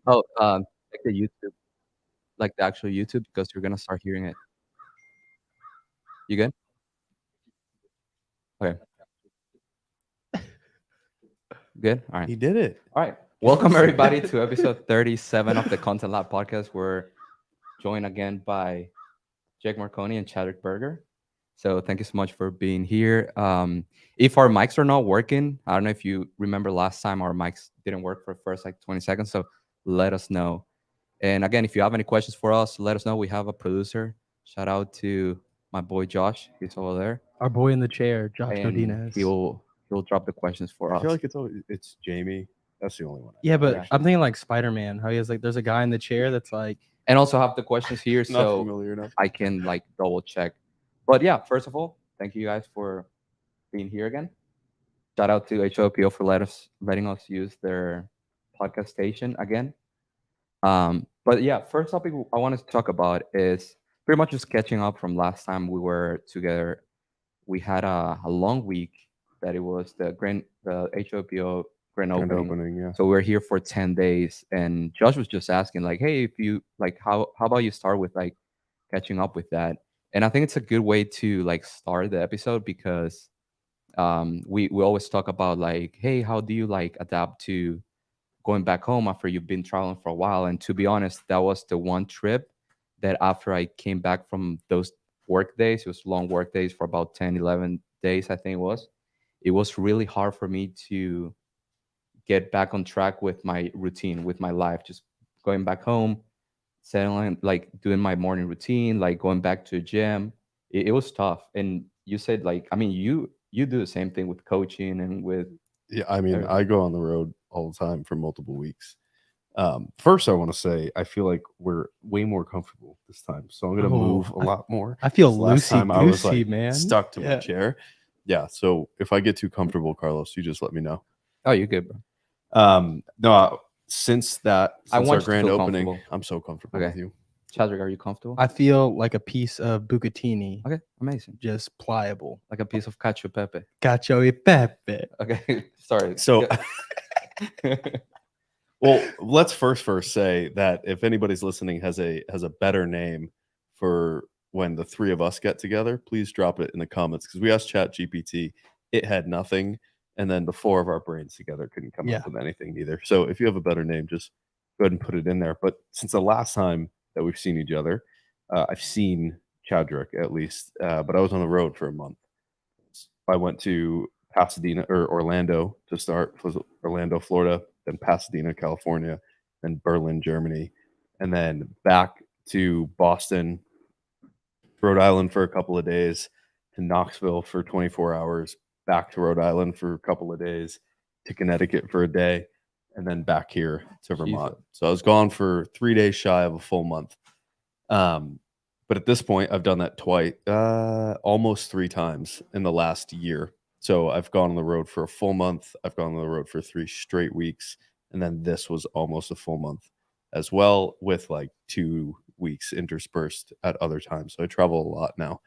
Oh, like the YouTube, like the actual YouTube, because you're gonna start hearing it. You good? Okay, good. All right, He did it. all right. Welcome everybody to episode 37 of the Content Lab podcast. We're joined again by Jake Marconi and Chadwick Berger. So thank you so much for being here. If our mics are not working, I don't know if you remember last time our mics didn't work for the first like 20 seconds. So let us know. And again, if you have any questions for us, let us know. We have a producer. Shout out to my boy Josh. He's over there, Our boy in the chair, Josh and Godinez. he'll drop the questions for I feel us. like it's Jamie. That's the only one. Yeah, but Okay. I'm thinking like Spider-Man. How he has like, there's a guy in the chair that's like, And also have the questions here, Not so familiar enough. I can like double check. But yeah, first of all, thank you guys for being here again. Shout out to HOPO for letting us use their podcast station again. But yeah, first topic I wanted to talk about is pretty much just catching up from last time we were together. We had a long week that it was the HOPO grand Grand opening. opening, yeah. So we're here for 10 days, and Josh was just asking like, hey, if you like, how about you start with like catching up with that? And I think it's a good way to like start the episode because we always talk about like, hey, how do you like adapt to going back home after you've been traveling for a while? And to be honest, that was the one trip that after I came back from those work days, it was long work days for about 10, 11 days, I think it was really hard for me to get back on track with my routine, with my life, just going back home, settling, like doing my morning routine, like going back to the gym. It was tough. And you said like, I mean, you do the same thing with coaching and with Yeah, I mean, everything. I go on the road all the time for multiple weeks. First, I want to say I feel like we're way more comfortable this time, so I'm gonna move a Oh, lot more. I feel Last time I was loosey-goosey, like man. stuck to my Yeah. chair. Yeah, so if I get too comfortable, Carlos, you just let me know. Oh, you're good, bro. No, since I our want you to grand feel opening, comfortable. I'm so comfortable Okay. with you. Chadrick, are you comfortable? I feel like a piece of bucatini, Okay, amazing. just pliable. Like a piece of cacio pepe. Cacio e pepe. Okay, sorry. So, well, let's first say that if anybody's listening has a better name for when the three of us get together, please drop it in the comments because we asked Chat GPT, it had nothing, and then the four of our brains together couldn't come Yeah. up with anything either. So if you have a better name, just go ahead and put it in there. But since the last time that we've seen each other, I've seen Chadrick at least, but I was on the road for a month. I went to Pasadena or Orlando to start, was Orlando, Florida, then Pasadena, California, then Berlin, Germany, and then back to Boston, Rhode Island for a couple of days, to Knoxville for 24 hours, back to Rhode Island for a couple of days, to Connecticut for a day, and then back here to Vermont. Jesus. So I was gone for 3 days shy of a full month. But at this point, I've done that twice, almost 3 times in the last year. So I've gone on the road for a full month. I've gone on the road for 3 straight weeks. And then this was almost a full month as well, with like 2 weeks interspersed at other times. So I travel a lot now.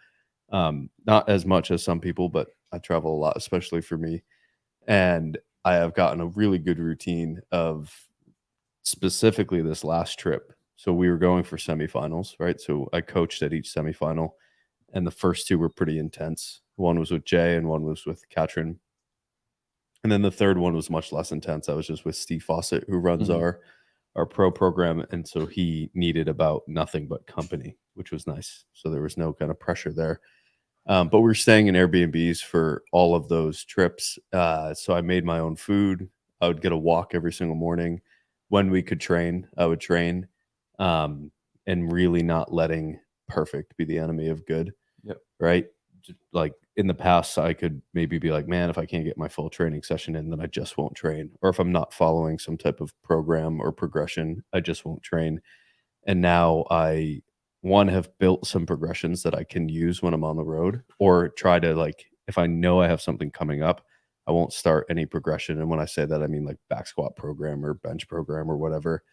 Not as much as some people, but I travel a lot, especially for me. And I have gotten a really good routine of specifically this last trip. So we were going for semifinals, right? So I coached at each semifinal, and the first 2 were pretty intense. One was with Jay, and one was with Katrin. And then the third one was much less intense. I was just with Steve Fawcett, who runs our pro program, and so he needed about nothing but company, which was nice. So there was no kind of pressure there. But we were staying in Airbnbs for all of those trips. So I made my own food. I would get a walk every single morning. When we could train, I would train, and really not letting perfect be the enemy of good. Yep. Right. Like in the past, I could maybe be like, man, if I can't get my full training session in, then I just won't train. Or if I'm not following some type of program or progression, I just won't train. And now I, one, have built some progressions that I can use when I'm on the road, or try to, like, if I know I have something coming up, I won't start any progression. And when I say that, I mean like back squat program or bench program or whatever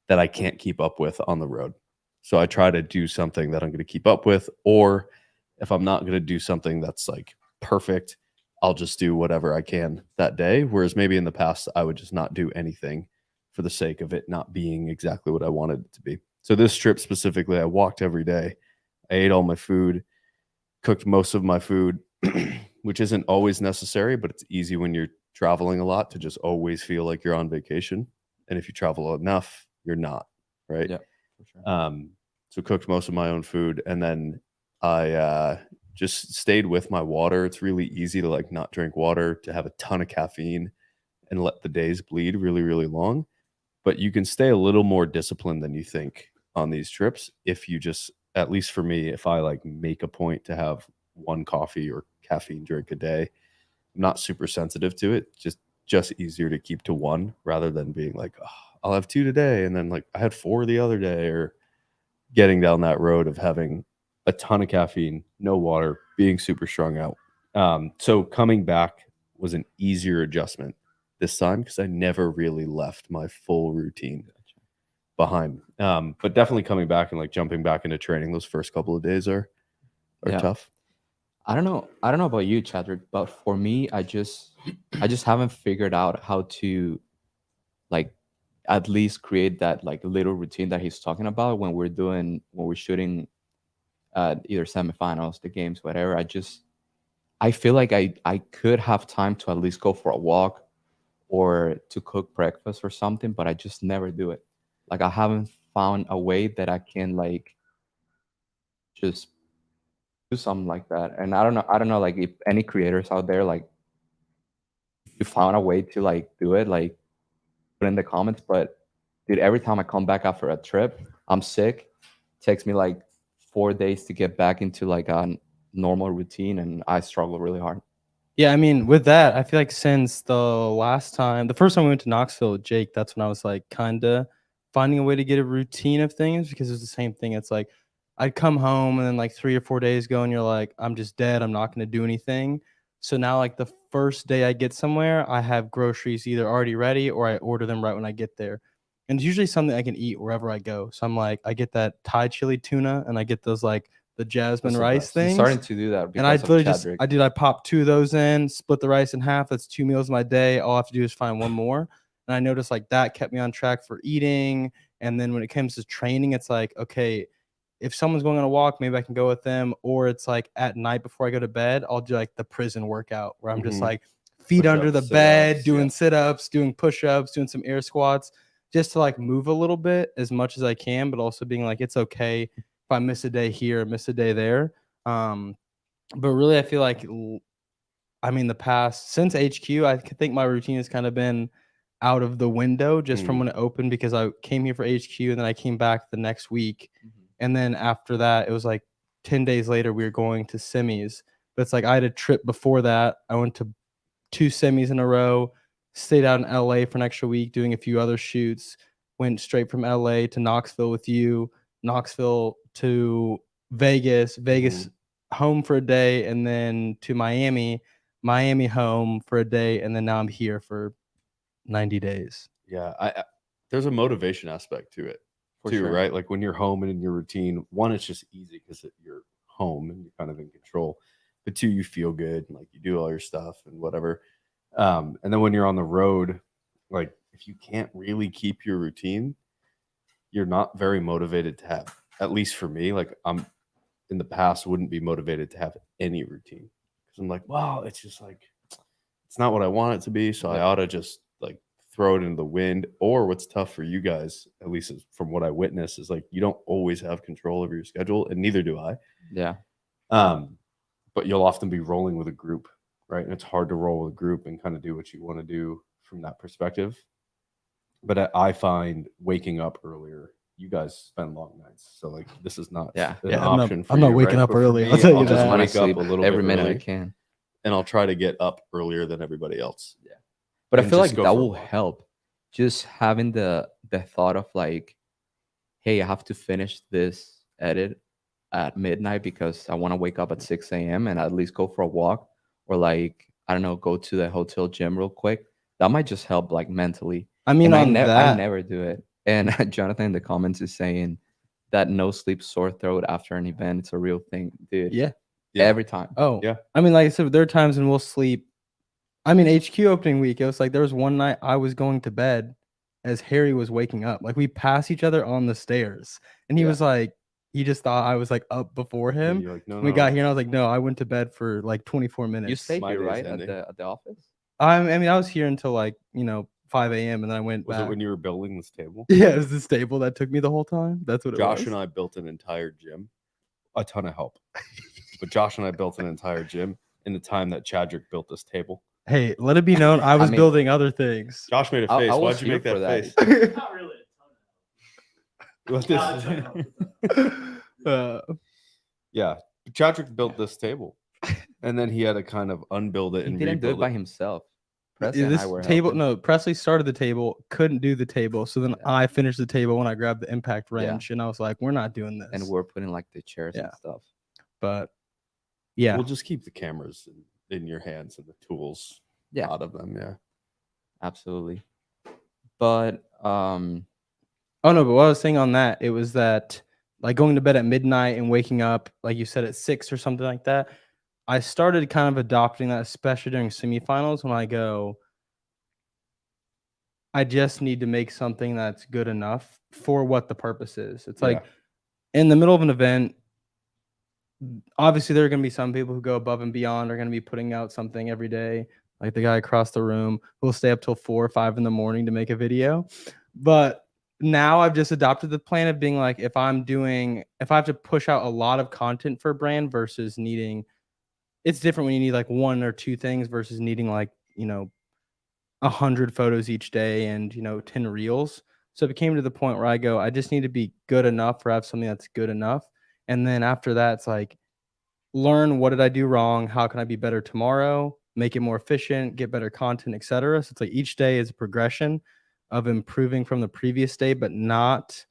that I can't keep up with on the road. So I try to do something that I'm going to keep up with, or if I'm not going to do something that's like perfect, I'll just do whatever I can that day. Whereas maybe in the past, I would just not do anything for the sake of it not being exactly what I wanted it to be. So this trip specifically, I walked every day. I ate all my food, cooked most of my food, which isn't always necessary, but it's easy when you're traveling a lot to just always feel like you're on vacation. And if you travel enough, you're not, right? Yeah, for sure. So cooked most of my own food, and then I just stayed with my water. It's really easy to like not drink water, to have a ton of caffeine and let the days bleed really, really long. But you can stay a little more disciplined than you think on these trips if you just, at least for me, if I like make a point to have one coffee or caffeine drink a day, I'm not super sensitive to it. Just easier to keep to one rather than being like, oh, I'll have 2 today and then like I had 4 the other day, or getting down that road of having a ton of caffeine, no water, being super strung out. So coming back was an easier adjustment this time because I never really left my full routine behind. But definitely coming back and like jumping back into training those first couple of days are Yeah. tough. I don't know about you, Chadrick, but for me, I just haven't figured out how to like at least create that like little routine that he's talking about when we're shooting either semifinals, the games, whatever. I feel like I could have time to at least go for a walk or to cook breakfast or something, but I just never do it. Like I haven't found a way that I can like just do something like that. And I don't know like if any creators out there like you found a way to like do it, like put in the comments. But dude, every time I come back after a trip, I'm sick. It takes me like 4 days to get back into like a normal routine, and I struggle really hard. Yeah, I mean, with that, I feel like since the first time we went to Knoxville with Jake, that's when I was like kind of finding a way to get a routine of things, because it was the same thing. It's like I'd come home and then like 3 or 4 days go and you're like, I'm just dead. I'm not going to do anything. So now like the first day I get somewhere, I have groceries either already ready or I order them right when I get there. And it's usually something I can eat wherever I go. So I'm like, I get that Thai chili tuna and I get those like the jasmine That's the rice best. I'm things. starting to do that And because I of literally just, Chadrick. I pop 2 of those in, split the rice in half. That's 2 meals of my day. All I have to do is find one more. And I noticed like that kept me on track for eating. And then when it comes to training, it's like, okay, if someone's going on a walk, maybe I can go with them. Or it's like at night before I go to bed, I'll do like the prison workout where I'm just Mhm. like feet under the Push-ups, bed, sit-ups, doing yeah. sit-ups, doing push-ups, doing some air squats, just to like move a little bit as much as I can, but also being like, it's okay if I miss a day here, miss a day there. But really, I feel like, I mean, the past since HQ, I think my routine has kind of been out of the window just from when it opened, because I came here for HQ and then I came back the next week. And then after that, it was like 10 days later, we were going to semis. But it's like I had a trip before that. I went to 2 semis in a row, stayed out in LA for an extra week doing a few other shoots, went straight from LA to Knoxville with you, Knoxville to Vegas, Vegas home for a day, and then to Miami, Miami home for a day, and then now I'm here for 90 days. Yeah, there's a motivation aspect to it For too, sure. right? Like when you're home and in your routine, one, it's just easy because you're home and you're kind of in control. But two, you feel good and like you do all your stuff and whatever. And then when you're on the road, like if you can't really keep your routine, you're not very motivated to have. At least for me, like I'm in the past wouldn't be motivated to have any routine because I'm like, well, it's just like it's not what I want it to be, so I ought to just like throw it into the wind. Or what's tough for you guys, at least from what I witness, is like you don't always have control over your schedule, and neither do I. Yeah. But you'll often be rolling with a group, right? And it's hard to roll with a group and kind of do what you want to do from that perspective. But I find waking up earlier. You guys spend long nights, so like this is not an option for I'm you. not waking right? up But for early. me, I'll tell you I'll that. just I want to wake up sleep a little every bit minute I early, can. and I'll try to get up earlier than everybody else. Yeah. But I And feel just like go that for a will walk. help. Just having the thought of like, hey, I have to finish this edit at midnight because I want to wake up at 6 a.m. and at least go for a walk, or like, I don't know, go to the hotel gym real quick. That might just help like mentally. I mean, And on I that, never do it. And Jonathan in the comments is saying that no sleep, sore throat after an event. It's a real thing, dude. yeah. Every time. Oh, Yeah. I mean, like I said, there are times when we'll sleep. I mean, HQ opening week, it was like there was one night I was going to bed as Harry was waking up. Like we passed each other on the stairs, and he Yeah. was like, he just thought I was like up before And him. you're like, no, We no. got here, and I was like, no, I went to bed for like 24 minutes. You stayed My here, day's right, ending. at the office? I mean, I was here until like 5 a.m. and then I went Was back. it when you were building this table? Yeah, it was this table that took me the whole time. That's what it was. Josh and I built an entire gym, a ton of help. But Josh and I built an entire gym in the time that Chadrick built this table. Hey, let it be known, I was mean- building other things. Josh made a I face. was Why'd you here make that for that. face? Not really. What this- Yeah, Chadrick built this table, and then he had to kind of unbuild it He and didn't do it rebuild by it. himself. Presley and I This were table, helping. no, Presley started the table, couldn't do the table, so then Yeah. I finished the table when I grabbed the impact Yeah. wrench, and I was like, "We're not doing this." And we're putting like the chairs Yeah. and stuff. but yeah, We'll just keep the cameras in your hands and the tools Yeah, out of them. Yeah. absolutely. But oh no, but what I was saying on that, it was that like going to bed at midnight and waking up, like you said, at 6 or something like that. I started kind of adopting that, especially during semifinals when I go, I just need to make something that's good enough for what the purpose is. It's like in the middle of an event, obviously there are going to be some people who go above and beyond, are going to be putting out something every day, like the guy across the room who will stay up till 4 or 5 in the morning to make a video. But now I've just adopted the plan of being like, if I have to push out a lot of content for a brand versus needing, it's different when you need like 1 or 2 things versus needing like 100 photos each day and 10 reels. So it became to the point where I go, I just need to be good enough or have something that's good enough. And then after that, it's like, learn what did I do wrong? How can I be better tomorrow? Make it more efficient, get better content, etc. So it's like each day is a progression of improving from the previous day, but not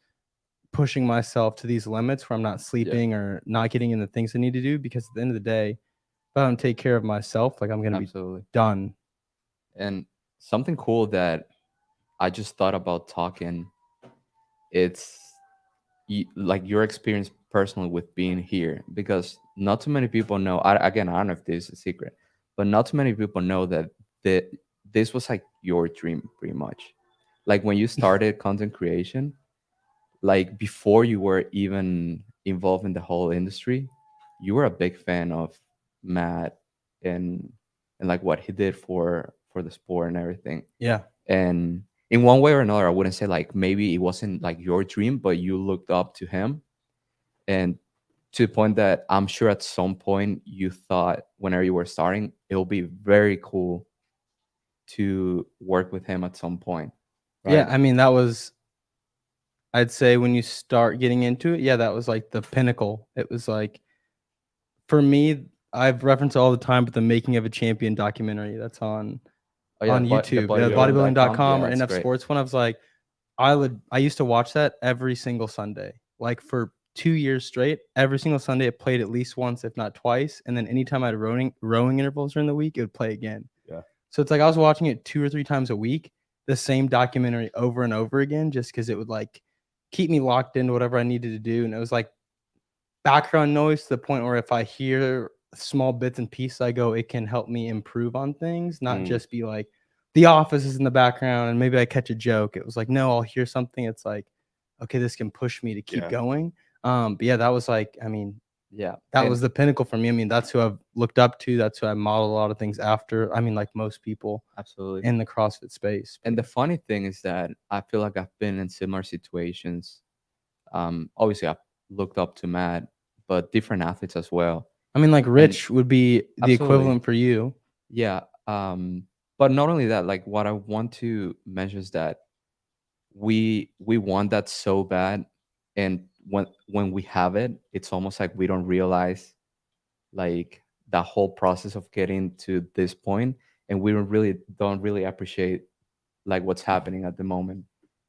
pushing myself to these limits where I'm not sleeping or not getting in the things I need to do. Because at the end of the day, if I don't take care of myself, like I'm gonna be absolutely. done. And something cool that I just thought about talking, it's like your experience personally with being here, because not too many people know. Again, I don't know if this is a secret, but not too many people know that this was like your dream pretty much. Like when you started content creation, like before you were even involved in the whole industry, you were a big fan of Matt and like what he did for the sport and everything. Yeah. And in one way or another, I wouldn't say like maybe it wasn't like your dream, but you looked up to him, and to the point that I'm sure at some point you thought whenever you were starting, it'll be very cool to work with him at some point. Yeah, right? I mean, that was, I'd say when you start getting into it, yeah, that was like the pinnacle. It was like, for me, I've referenced it all the time, but the Making of a Champion documentary that's on Oh, yeah, on the YouTube, bodybuilding.com. bodybuilding.com or Yeah, it's NF great. Sports one. I was like, I used to watch that every single Sunday, like for 2 years straight. Every single Sunday, it played at least once, if not twice. And then anytime I had rowing intervals during the week, it would play again. Yeah. So it's like I was watching it 2 or 3 times a week, the same documentary over and over again, just because it would like keep me locked into whatever I needed to do. And it was like background noise to the point where if I hear small bits and pieces, I go, it can help me improve on things, not just be like The Office is in the background and maybe I catch a joke. It was like, no, I'll hear something. It's like, okay, this can push me to keep going. But yeah, that was like, I mean, Yeah. that was the pinnacle for me. I mean, that's who I've looked up to. That's who I modeled a lot of things after. I mean, like most people absolutely in the CrossFit space. And the funny thing is that I feel like I've been in similar situations. Obviously, I've looked up to Matt, but different athletes as well. I mean, like Rich would be the Absolutely. equivalent for you. Yeah. But not only that, like what I want to mention is that we want that so bad, and when we have it, it's almost like we don't realize like the whole process of getting to this point, and we don't really appreciate like what's happening at the moment,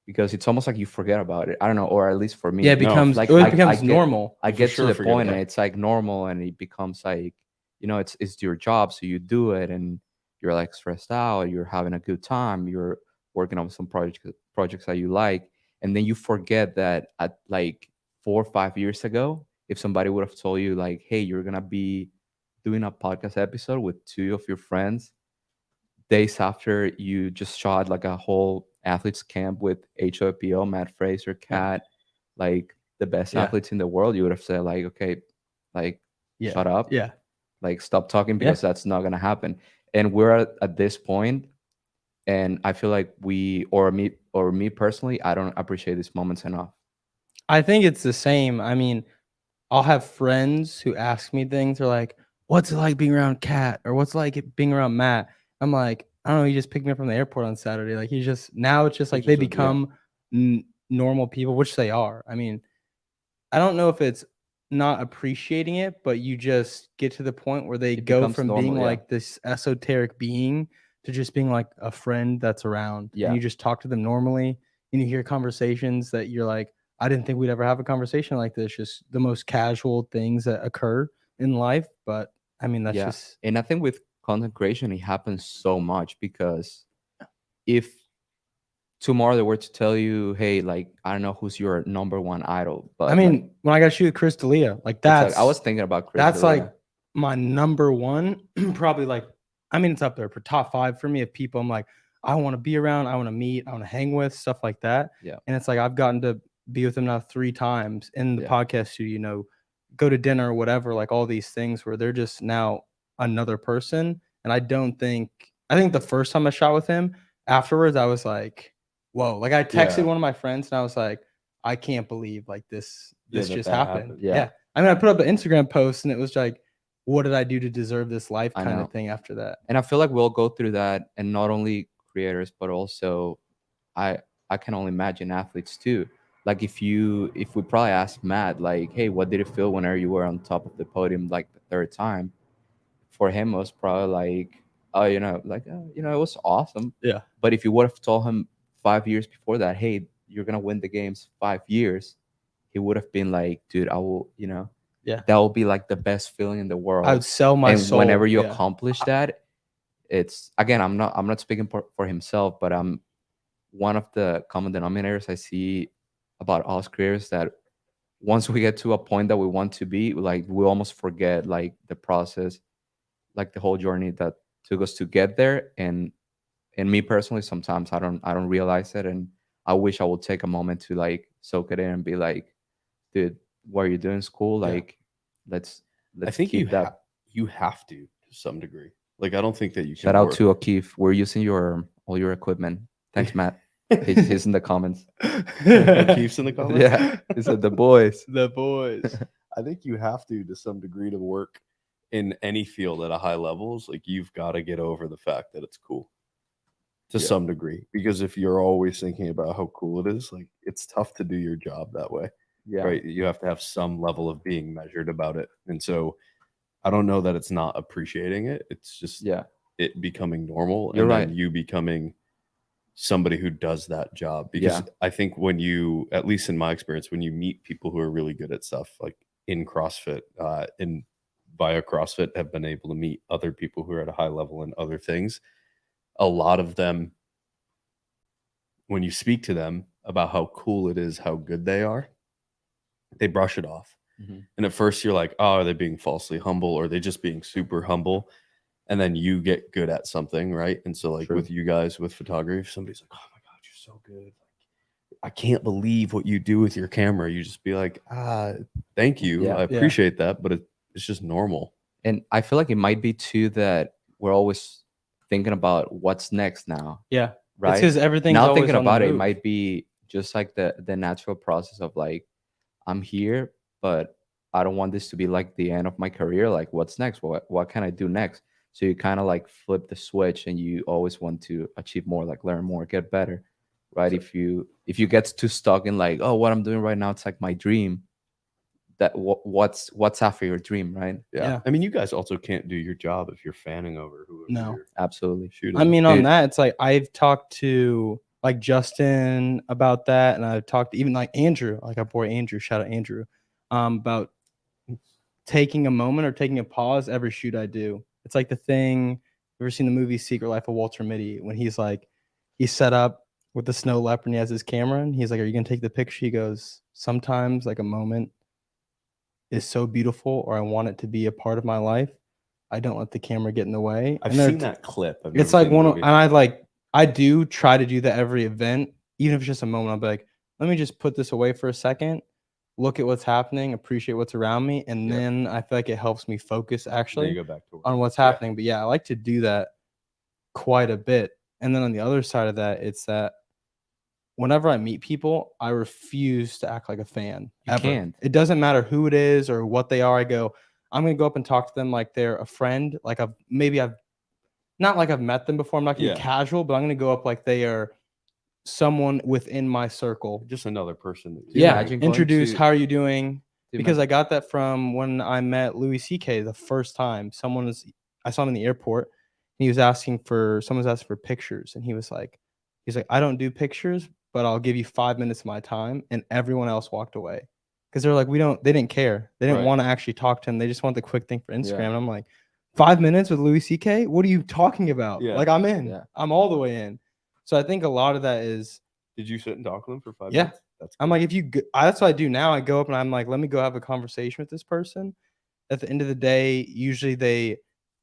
because it's almost like you forget about it. I don't know, or at least for me, Yeah, it becomes like it becomes I get- normal. I For get sure to the forget point about and it. it's like normal, and it becomes like, it's your job, so you do it, and you're like stressed out, you're having a good time, you're working on some projects that you like, and then you forget that at like 4 or 5 years ago, if somebody would have told you like, hey, you're gonna be doing a podcast episode with 2 of your friends days after you just shot like a whole athletes camp with HOPO, Matt Fraser, Cat, like the best Yeah. athletes in the world, you would have said like, okay, like Yeah. shut up, Yeah. like stop talking because that's not gonna happen. And we're at this point, and I feel like or me personally, I don't appreciate these moments enough. I think it's the same. I mean, I'll have friends who ask me things. They're like, "What's it like being around Kat?" or "What's it like being around Matt?" I'm like, "I don't know. He just picked me up from the airport on Saturday. Like he's just now. It's just like they become normal people, which they are. I mean, I don't know if it's not appreciating it, but you just get to the point where they It go becomes from normal, being yeah. like this esoteric being to just being like a friend that's around. Yeah. And you just talk to them normally, and you hear conversations that you're like, I didn't think we'd ever have a conversation like this. Just the most casual things that occur in life. But I mean, that's just And I think with content creation, it happens so much because if tomorrow they were to tell you, hey, like I don't know who's your number one idol, but I mean, when I got to shoot with Chris D'Elia, like that's I was thinking about Chris. that's D'Elia. like my number one, probably like, I mean, it's up there for top 5 for me of people I'm like, I want to be around, I want to meet, I want to hang with, stuff like that. Yeah. And it's like I've gotten to be with them now 3 times in the podcast studio, you know, go to dinner or whatever, like all these things where they're just now another person. And I think the first time I shot with him, afterwards, I was like, whoa. Like I texted one of my friends and I was like, I can't believe like this just happened. Yeah. I mean, I put up an Instagram post and it was like, what did I do to deserve this life I kind know. of thing after that. And I feel like we'll go through that, and not only creators, but also I can only imagine athletes too. Like if we probably asked Matt, like, hey, what did it feel whenever you were on top of the podium like the 3rd time? For him, it was probably like, oh, it was awesome. Yeah. But if you would have told him 5 years before that, hey, you're gonna win the games 5 years, he would have been like, dude, I will, that will be like the best feeling in the world. I would sell my soul. And whenever you accomplish that, it's again, I'm not speaking for himself, but I'm one of the common denominators I see about us creators that once we get to a point that we want to be, like we almost forget like the process, like the whole journey that took us to get there. And me personally, sometimes I don't realize it, and I wish I would take a moment to like soak it in and be like, dude, what are you doing in school? Like, let's I think keep that. You have to some degree. Like, I don't think that you can. Shout out to O'Keefe. We're using all your equipment. Thanks, Matt. He's in the comments. O'Keefe's in the comments. Yeah, he said the boys. The boys. I think you have to some degree to work in any field at a high levels. Like, you've got to get over the fact that it's cool to some degree, because if you're always thinking about how cool it is, like it's tough to do your job that way. Yeah. Right. You have to have some level of being measured about it. And so I don't know that it's not appreciating it. It's just it becoming normal. You're and right. Then you becoming somebody who does that job. Because I think when you, at least in my experience, when you meet people who are really good at stuff like in CrossFit, via CrossFit have been able to meet other people who are at a high level in other things. A lot of them, when you speak to them about how cool it is, how good they are, they brush it off. Mm-hmm. And at first you're like, oh, are they being falsely humble, or are they just being super humble? And then you get good at something, right? And so like with you guys with photography, somebody's like, oh my God, you're so good. Like, I can't believe what you do with your camera. You just be like, thank you. Yeah. I appreciate that, but it's just normal. And I feel like it might be too that we're always thinking about what's next now. Yeah. Right. Because everything's now always thinking on the about it, it move. might be just like the natural process of like, I'm here, but I don't want this to be like the end of my career. Like, what's next? What can I do next? So you kind of like flip the switch, and you always want to achieve more, like learn more, get better, right? So if you get too stuck in like, oh, what I'm doing right now, it's like my dream. That what's after your dream, right? Yeah. I mean, you guys also can't do your job if you're fanning over whoever you're absolutely shooting. I mean, on that, it's like I've talked to like Justin about that, and I've talked to even like Andrew, like our boy Andrew, shout out Andrew, about taking a moment or taking a pause every shoot I do. It's like the thing, you ever seen the movie Secret Life of Walter Mitty, when he's set up with the snow leopard and he has his camera and he's like, are you gonna take the picture? He goes, sometimes like a moment is so beautiful, or I want it to be a part of my life, I don't let the camera get in the way. I've seen that clip. It's like and I do try to do that every event, even if it's just a moment. I'll be like, let me just put this away for a second, look at what's happening, appreciate what's around me, and then I feel like it helps me focus Then you actually go back to work. on what's happening. But yeah, I like to do that quite a bit. And then on the other side of that, it's that whenever I meet people, I refuse to act like a fan. You ever. can't. It doesn't matter who it is or what they are. I'm gonna go up and talk to them like they're a friend. Like I've not like I've met them before. I'm not gonna be casual, but I'm gonna go up like they are someone within my circle. Just another person. That you imagine going Introduce. to- How are you doing? to Because imagine- I got that from when I met Louis C.K. the first time. I saw him in the airport. And someone was asking for pictures, and he's like, I don't do pictures, but I'll give you 5 minutes of my time. And everyone else walked away because they're like, they didn't care. They didn't want to actually talk to him. They just want the quick thing for Instagram. Yeah. And I'm like, 5 minutes with Louis C.K.? What are you talking about? Yeah. Like, I'm in. Yeah. I'm all the way in. So I think a lot of that is, Did you sit and talk to them for 5 Yeah. minutes? That's I'm cool. like, that's what I do now. I go up and I'm like, let me go have a conversation with this person. At the end of the day, usually they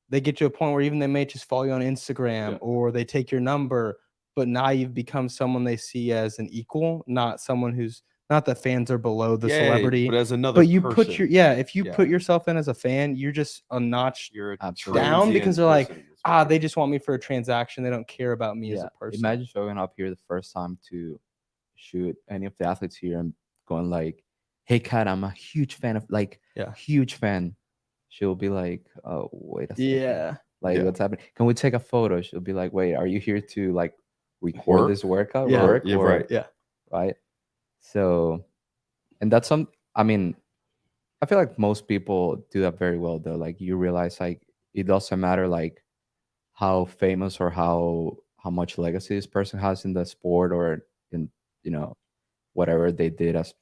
get to a point where even they may just follow you on Instagram or they take your number, but now you've become someone they see as an equal, not someone who's not that fans are below the celebrity. But as another But you person, put if you put yourself in as a fan, you're just a notch you're a Absolutely. down because they're like, transient person. they just want me for a transaction. They don't care about me as a person. Imagine showing up here the first time to shoot any of the athletes here and going like, hey Kat, I'm a huge fan of huge fan. She'll be like, oh, wait a second. Yeah. Like, what's happening? Can we take a photo? She'll be like, wait, are you here to like record this workout? Yeah. Work? Yeah, or, right. Yeah. Right. So, and that's I mean, I feel like most people do that very well though. Like you realize like it doesn't matter like how famous or how much legacy this person has in the sport or in, whatever they did as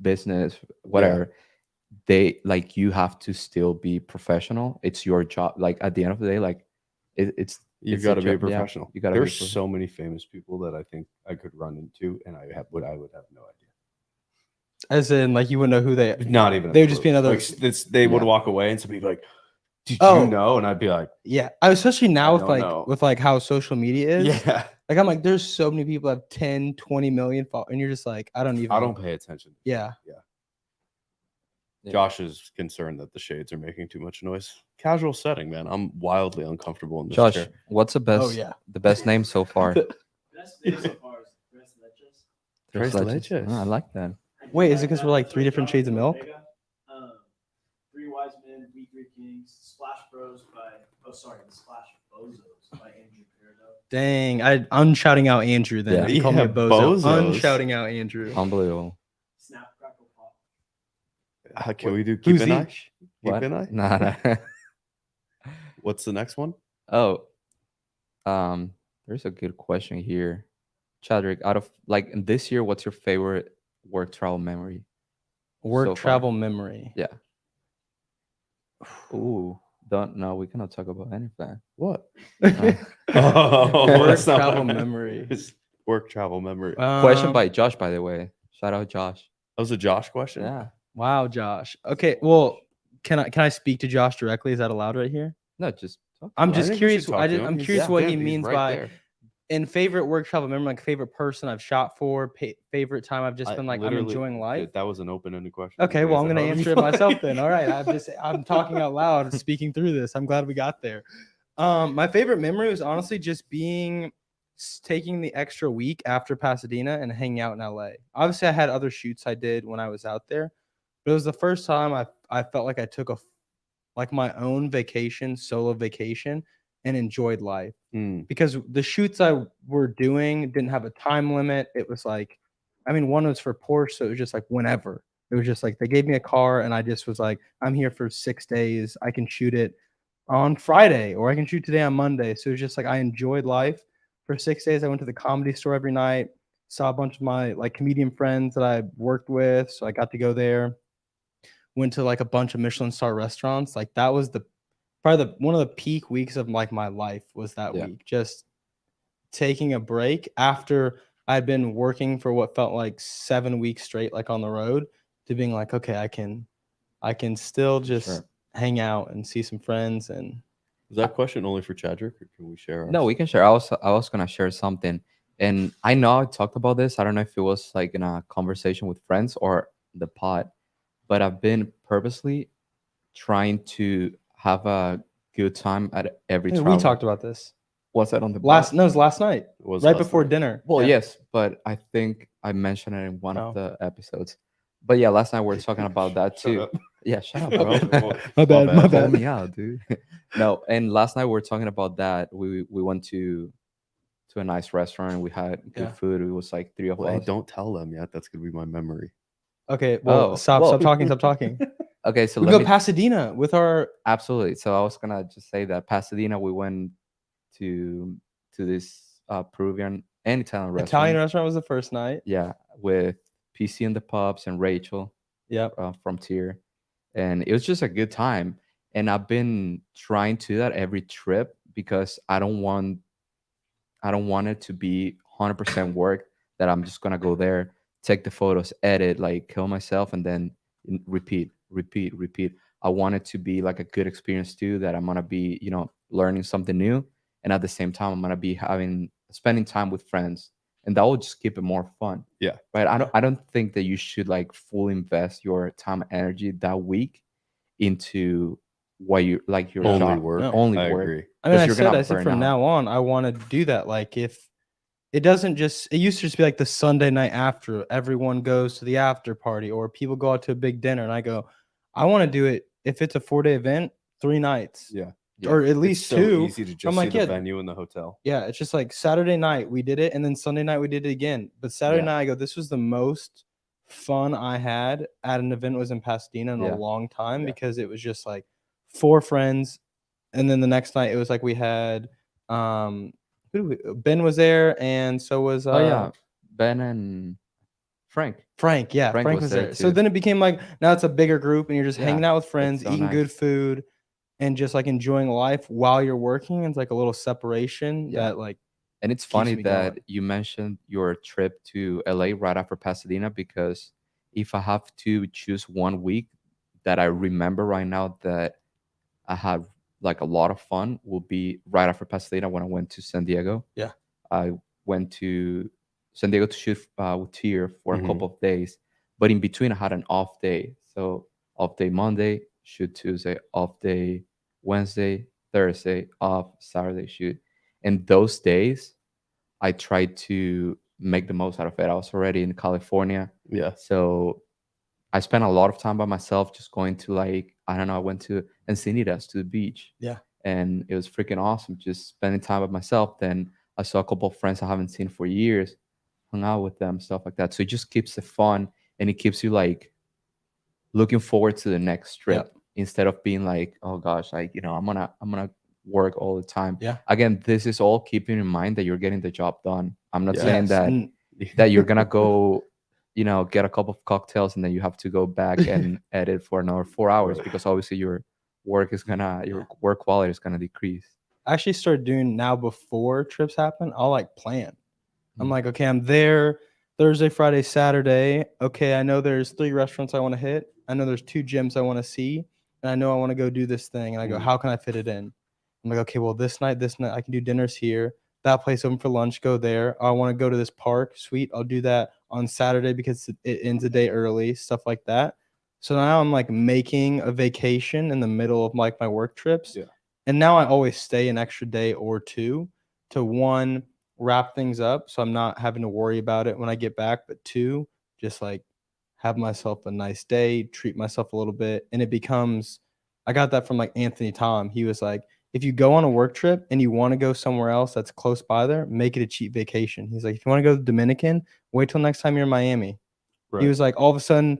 business, whatever. They like you have to still be professional. It's your job. Like at the end of the day, like it's You've it's got to a be a job. Yeah, professional. you got to be There's professional. so many famous people that I think I could run into, and I would have no idea. As in, like, you wouldn't know who they. Not even. They would just be another. Like they would walk away, and somebody would be like, "Did Oh. you know?" And I'd be like, Yeah, especially now I don't know. with how social media is. "Yeah, Like, I'm like, there's so many people that have 10, 20 million followers, and you're just like, I don't pay attention." Yeah. Yeah. Josh is concerned that the shades are making too much noise. Casual setting, man. I'm wildly uncomfortable in this Josh, chair. what's the best? Oh, yeah. The best name so far. Best name so far is Tres Leches. Tres Leches. Oh, I like that. Wait, is it 'cause we're like 3 different shades of milk? Three Wise Men, We Three Kings, Splash Bros the Splash Bozos by Andrew Peardo. Dang, I'm shouting out Andrew then. Yeah. If you call me a Yeah, bozo. bozos. Unshouting out Andrew. Unbelievable. Snap, Crackle, Pop. Can we do Who's keep an eye? each? Keep What? an eye? Nah. What's the next one? Oh, there's a good question here, Chadrick. Out of like this year, what's your favorite work travel memory? Work So far. travel memory. Yeah. Ooh, don't know. We cannot talk about any of that. What? Work that's not travel what I meant. memory. It's work travel memory. Question by Josh, by the way. Shout out Josh. That was a Josh question. Yeah. Wow, Josh. Okay, well, can I speak to Josh directly? Is that allowed right here? No, just talk I'm to just us. think we curious. should talk to him. I'm He's- curious yeah, what dude, he he's means right by there. in favorite work travel memory, like favorite person I've shot for, favorite time I've just been like I'm Literally- enjoying life. Dude, that was an open-ended question. Okay, You well, I'm guys gonna are answer it however you myself like. then. All right, I'm talking out loud, speaking through this. I'm glad we got there. My favorite memory was honestly just taking the extra week after Pasadena and hanging out in LA. Obviously, I had other shoots I did when I was out there, but it was the first time I felt like I took my own vacation, solo vacation, and enjoyed life. Because the shoots I were doing didn't have a time limit. It was like, one was for Porsche, so it was just like whenever. It was just like they gave me a car and I just was like, I'm here for 6 days. I can shoot it on Friday or I can shoot today on Monday. So it was just like I enjoyed life for 6 days. I went to the Comedy Store every night, saw a bunch of my like comedian friends that I worked with. So I got to go there. Went to like a bunch of Michelin star restaurants. Like that was probably one of the peak weeks of like my life was that week. Just taking a break after I'd been working for what felt like 7 weeks straight, like on the road, to being like, okay, I can still just hang out and see some friends and Is that question only for Chadrick, or can we share? No, ours? we can share. I was gonna share something, and I know I talked about this. I don't know if it was like in a conversation with friends or the pod, but I've been purposely trying to have a good time at every Hey, travel. we talked about this Was that on the last. pod? No, it was last night, It was right last before night. dinner. Well, Yeah. yes, but I think I mentioned it in one Oh. of the episodes. But yeah, last night we were talking about that Shut too. up. Yeah, shut up, My bro. bad, well, My bad, my Call bad. me out, dude. No, and last night we were talking about that. We went to a nice restaurant. We had good Yeah. food. It was like three of Well, hey, us. don't tell them yet. That's gonna be my memory. Okay, well, Oh, stop well. talking, stop talking. Okay, so We let go me Pasadena with our. absolutely. So I was gonna just say that Pasadena, we went to this Peruvian and Italian restaurant. Italian restaurant was the first night. Yeah, with PC and the Pubs and Rachel Yep. from Tier, and it was just a good time. And I've been trying to do that every trip because I don't want it to be 100% work that I'm just gonna go there, take the photos, edit, like kill myself, and then repeat, repeat, repeat. I want it to be like a good experience too. That I'm gonna be, learning something new, and at the same time, I'm gonna be spending time with friends, and that will just keep it more fun. Yeah. Right. I don't think that you should like fully invest your time and energy that week into what you like your Only job. work. No. Only I work. agree. I mean, 'Cause I you're said, gonna I said burn from out. now on, I want to do that. Like, if it doesn't just, it used to just be like the Sunday night after, everyone goes to the after party or people go out to a big dinner. And I go, I want to do it. If it's a 4-day event, 3 nights Yeah. Yeah. or at It's least so 2. easy to just I'm see like, the yeah, venue and the hotel. yeah. It's just like Saturday night we did it. And then Sunday night we did it again. But Saturday Yeah. night I go, this was the most fun I had at an event was in Pasadena in Yeah. a long time Yeah. because it was just like 4 friends. And then the next night it was like we had Ben was there and so was Oh yeah, Ben and Frank. Frank. Yeah, Frank Frank was was there there. So too. then it became like now it's a bigger group and you're just Yeah, hanging out with it's friends, so eating good nice. food, and just like enjoying life while you're working. It's like a little separation Yeah. that like And it's keeps funny me that going. you mentioned your trip to LA right after Pasadena because if I have to choose one week that I remember right now that I had like a lot of fun will be right after Pasadena when I went to San Diego. Yeah. I went to San Diego to shoot with Tier for a Mhm. couple of days, but in between I had an off day. So off day Monday, shoot Tuesday, off day Wednesday, Thursday, off Saturday, shoot. And those days, I tried to make the most out of it. I was already in California, Yeah. so I spent a lot of time by myself, just going to like I don't know. I went to Encinitas to the beach. Yeah. And it was freaking awesome, just spending time with myself. Then I saw a couple of friends I haven't seen for years, hung out with them, stuff like that. So it just keeps it fun and it keeps you like looking forward to the next trip instead of being like, oh gosh, like I'm gonna work all the time. Yeah. Again, this is all keeping in mind that you're getting the job done. I'm not Yeah. saying Yes, that and that you're gonna go, get a couple of cocktails and then you have to go back and edit for another 4 hours because obviously your your work quality is gonna decrease. I actually started doing now before trips happen. I'll like plan. I'm Mm. like, okay, I'm there Thursday, Friday, Saturday. Okay, I know there's 3 restaurants I want to hit. I know there's 2 gyms I want to see, and I know I want to go do this thing. And I go, Mhm. how can I fit it in? I'm like, okay, well, this night, I can do dinners here. That place open for lunch, go there. I want to go to this park, sweet. I'll do that on Saturday because it ends a day early, stuff like that. So now I'm like making a vacation in the middle of like my work trips. Yeah. And now I always stay an extra day or 2 to one wrap things up so I'm not having to worry about it when I get back, but 2 just like have myself a nice day, treat myself a little bit, and it becomes I got that from like Anthony Tom. He was like, if you go on a work trip and you want to go somewhere else that's close by there, make it a cheap vacation. He's like, if you want to go to the Dominican, wait till next time you're in Miami. Right. He was like, all of a sudden,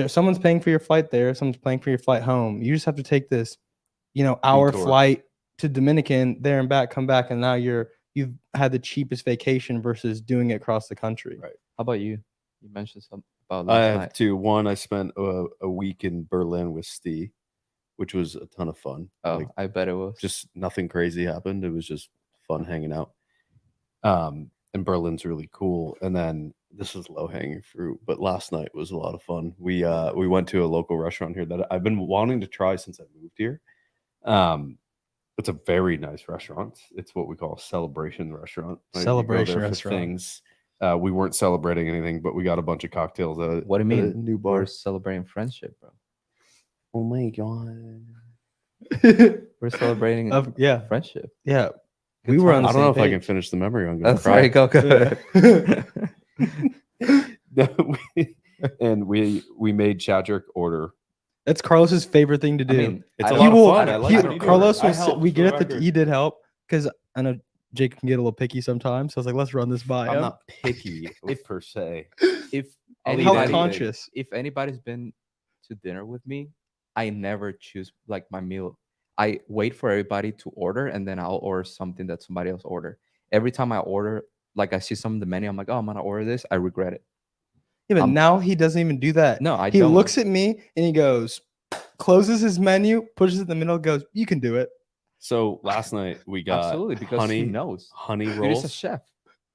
someone's paying for your flight there, someone's paying for your flight home. You just have to take this, hour Detour. flight to Dominican, there and back, come back, and now you've had the cheapest vacation versus doing it across the country. Right. How about you? You mentioned something about I last have night. 2. One, I spent a week in Berlin with Steve, which was a ton of fun. Oh, Like, I bet it was. just nothing crazy happened. It was just fun hanging out. And Berlin's really cool. And then this is low hanging fruit, but last night was a lot of fun. We went to a local restaurant here that I've been wanting to try since I moved here. It's a very nice restaurant. It's what we call a celebration restaurant. You go Celebration there for restaurant. Things. We weren't celebrating anything, but we got a bunch of cocktails at What do you at a mean? new We're bar. celebrating friendship, bro. Oh my god! We're celebrating Yeah. friendship. Yeah. Good We were on times. the I don't know same if I can page. finish the memory. I'm gonna That's right. Go good. And we made Chadrick order. That's Carlos's favorite thing to do. I mean, It's I a don't- lot of will- fun. I like I what don't he Carlos ordered. I was. helped, We for get the at the. record. He did help because I know Jake can get a little picky sometimes. So I was like, let's run this by I'm him. not picky per se. if I'll eat Health anybody, anything. conscious. if anybody's been to dinner with me, I never choose like my meal. I wait for everybody to order and then I'll order something that somebody else ordered. Every time I order, like I see some of the menu, I'm like, oh, I'm gonna order this. I regret it. Yeah, but now he doesn't even do that. No, I He don't. looks at me and he goes, closes his menu, pushes it in the middle, goes, you can do it. So last night we got Absolutely, because he knows. honey Dude, he's a rolls, chef.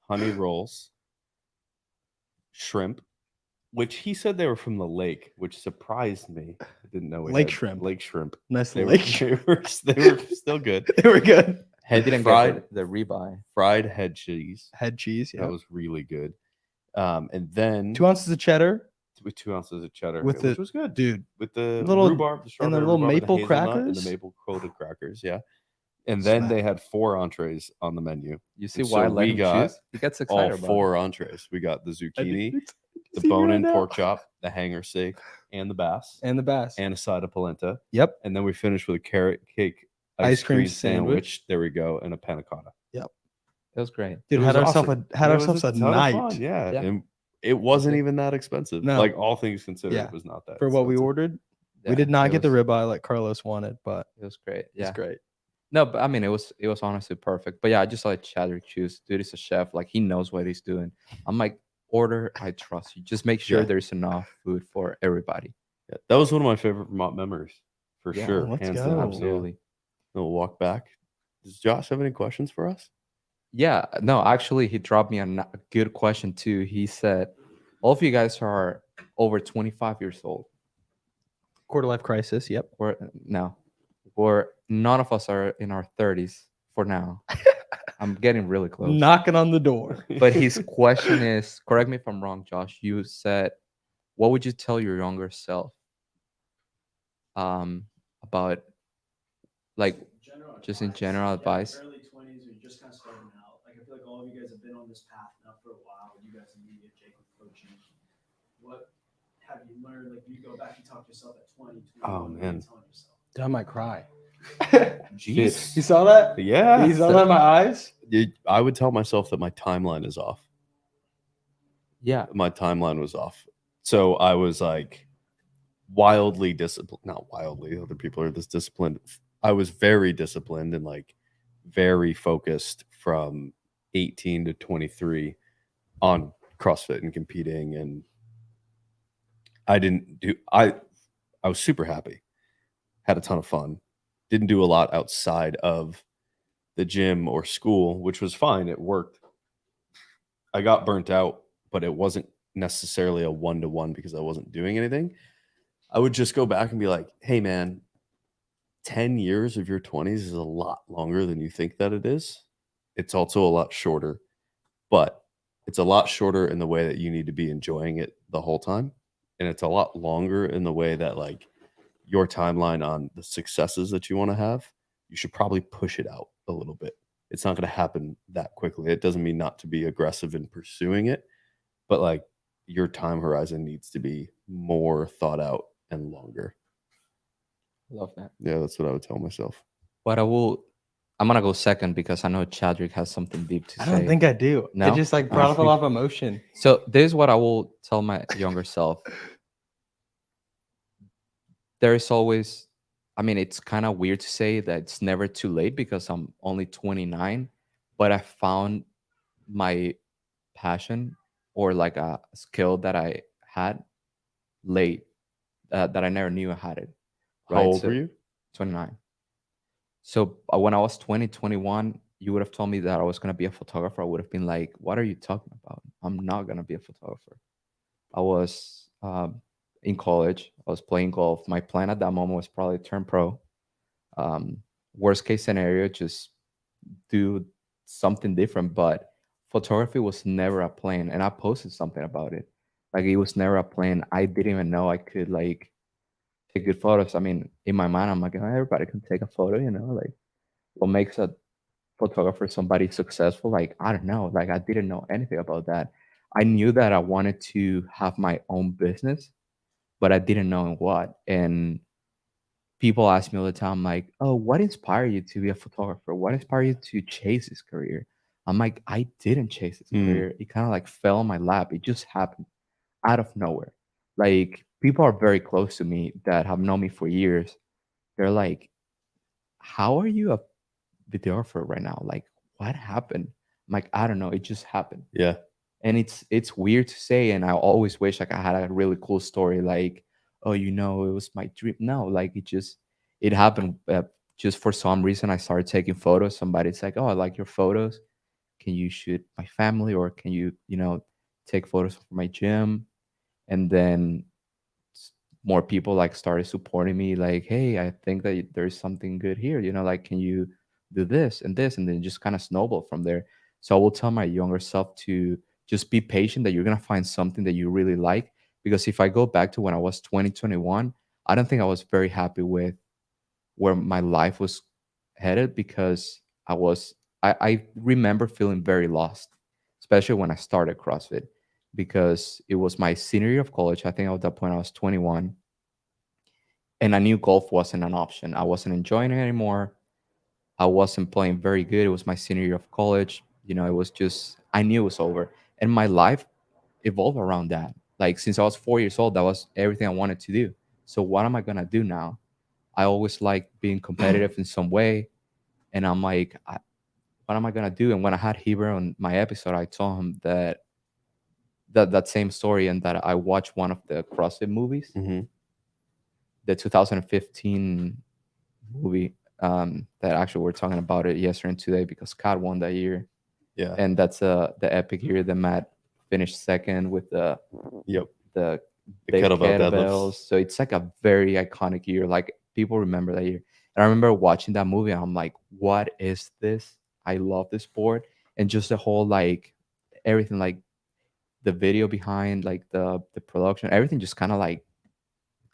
honey rolls, shrimp, which he said they were from the lake, which surprised me. I didn't know we Lake had shrimp. Lake shrimp. Nice They lake. they were still good. They were good. He didn't fried get the ribeye. fried head cheese. Head cheese. Yeah. That was really good. And then 2 ounces of cheddar with 2 ounces of cheddar, with which the was good. dude. With the Little- rhubarb, the and the strawberry little rhubarb, maple the hazelnut, and crackers? the maple coated crackers. Yeah. And then they had 4 entrees on the menu. You see And why I so let we him got choose? He gets All excited about it. 4 entrees. We got the zucchini, the See me right bone-in now? pork chop, the hanger steak, and the bass, And the bass. and a side of polenta. Yep. And then we finished with a carrot cake Ice cream cream sandwich. There we go, and a panna cotta. It was great. Dude, It had was ourselves awesome. a had It was ourselves a ton of night fun, yeah. Yeah. And it wasn't it. even that expensive. No. Like all things considered, Yeah. it was not that for what we expensive. ordered. Yeah, We did not it get the was- ribeye like Carlos wanted, but It was great. it's Yeah. great. No, but I mean, it was honestly perfect. But yeah, I just let Chadrick choose. Dude, he's a chef. Like he knows what he's doing. I'm like, order. I trust you. Just make sure Yeah. there's enough food for everybody. Yeah, that was one of my favorite Vermont memories, for Yeah, sure. let's hands go. down. Absolutely. Yeah. We'll walk back. Does Josh have any questions for us? Yeah, no, actually, he dropped me a good question too. He said, all of you guys are over 25 years old. Quarter life crisis. Yep. Or none of us are in our 30s for now. I'm getting really close. Knocking on the door. But his question is, correct me if I'm wrong, Josh. You said, what would you tell your younger self about like just in general advice? Early 20s, or you're just kind of starting out. Like I feel like all of you guys have been on this path now for a while. You guys are media, Jacob coaching. What have you learned? Like you go back and talk to yourself at 20, 21, Oh, what are you man. telling yourself? Dude, I might cry. Jeez. You saw that? Yeah. You saw that in my eyes? I would tell myself that my timeline is off. Yeah. My timeline was off. So I was like wildly disciplined. Not wildly, other people are this disciplined. I was very disciplined and like very focused from 18 to 23 on CrossFit and competing. And I was super happy. Had a ton of fun. Didn't do a lot outside of the gym or school, which was fine. It worked. I got burnt out, but it wasn't necessarily a one-to-one because I wasn't doing anything. I would just go back and be like, hey, man, 10 years of your 20s is a lot longer than you think that it is. It's also a lot shorter, but it's a lot shorter in the way that you need to be enjoying it the whole time. And it's a lot longer in the way that like your timeline on the successes that you want to have, you should probably push it out a little bit. It's not going to happen that quickly. It doesn't mean not to be aggressive in pursuing it, but like your time horizon needs to be more thought out and longer. Love that. Yeah, that's what I would tell myself. But I'm gonna go second because I know Chadrick has something deep to I say. don't think I do. No? It just like brought up a lot of emotion. So this is what I will tell my younger self. There is always, I mean, it's kind of weird to say that it's never too late because I'm only 29, but I found my passion or like a skill that I had late that I never knew I had it. How old were you? 29. So when I was 20, 21, you would have told me that I was going to be a photographer. I would have been like, what are you talking about? I'm not going to be a photographer. I was in college. I was playing golf. My plan at that moment was probably turn pro. worst case scenario, just do something different. But photography was never a plan, and I posted something about it. Like it was never a plan. I didn't even know I could like take good photos. I mean, in my mind, I'm like, oh, everybody can take a photo, like what makes a photographer somebody successful? Like, I don't know. Like, I didn't know anything about that. I knew that I wanted to have my own business, but I didn't know in what. And people ask me all the time, like, oh, what inspired you to be a photographer? What inspired you to chase this career? I'm like, I didn't chase this Mm. career. It kind of like fell in my lap. It just happened out of nowhere. Like, people are very close to me that have known me for years. They're like, how are you a videographer right now? Like, what happened? I'm like, I don't know. It just happened. Yeah. And it's weird to say, and I always wish like I had a really cool story, like, oh, it was my dream. No, like it happened. Just for some reason, I started taking photos. Somebody's like, oh, I like your photos. Can you shoot my family, or can you, take photos for my gym? And then more people like started supporting me, like, hey, I think that there's something good here, like, can you do this and this? And then just kind of snowball from there. So I will tell my younger self to just be patient, that you're going to find something that you really like. Because if I go back to when I was 2021, I don't think I was very happy with where my life was headed, because I remember feeling very lost, especially when I started CrossFit, because it was my senior year of college. I think at that point I was 21, and I knew golf wasn't an option. I wasn't enjoying it anymore. I wasn't playing very good. It was my senior year of college. It was just, I knew it was over. And my life evolved around that. Like, since I was 4 years old, that was everything I wanted to do. So what am I going to do now? I always like being competitive in some way. And I'm like, what am I going to do? And when I had Heber on my episode, I told him that same story, and that I watched one of the CrossFit movies, Mm-hmm. the 2015 movie, that actually we're talking about it yesterday and today, because Scott won that year. Yeah. And that's the epic year that Matt finished second with the Yep. the The big kettlebell kettlebells. deadlifts. So it's like a very iconic year. Like, people remember that year. And I remember watching that movie, and I'm like, what is this? I love this sport. And just the whole, like, everything, like the video behind, like the production, everything just kind of like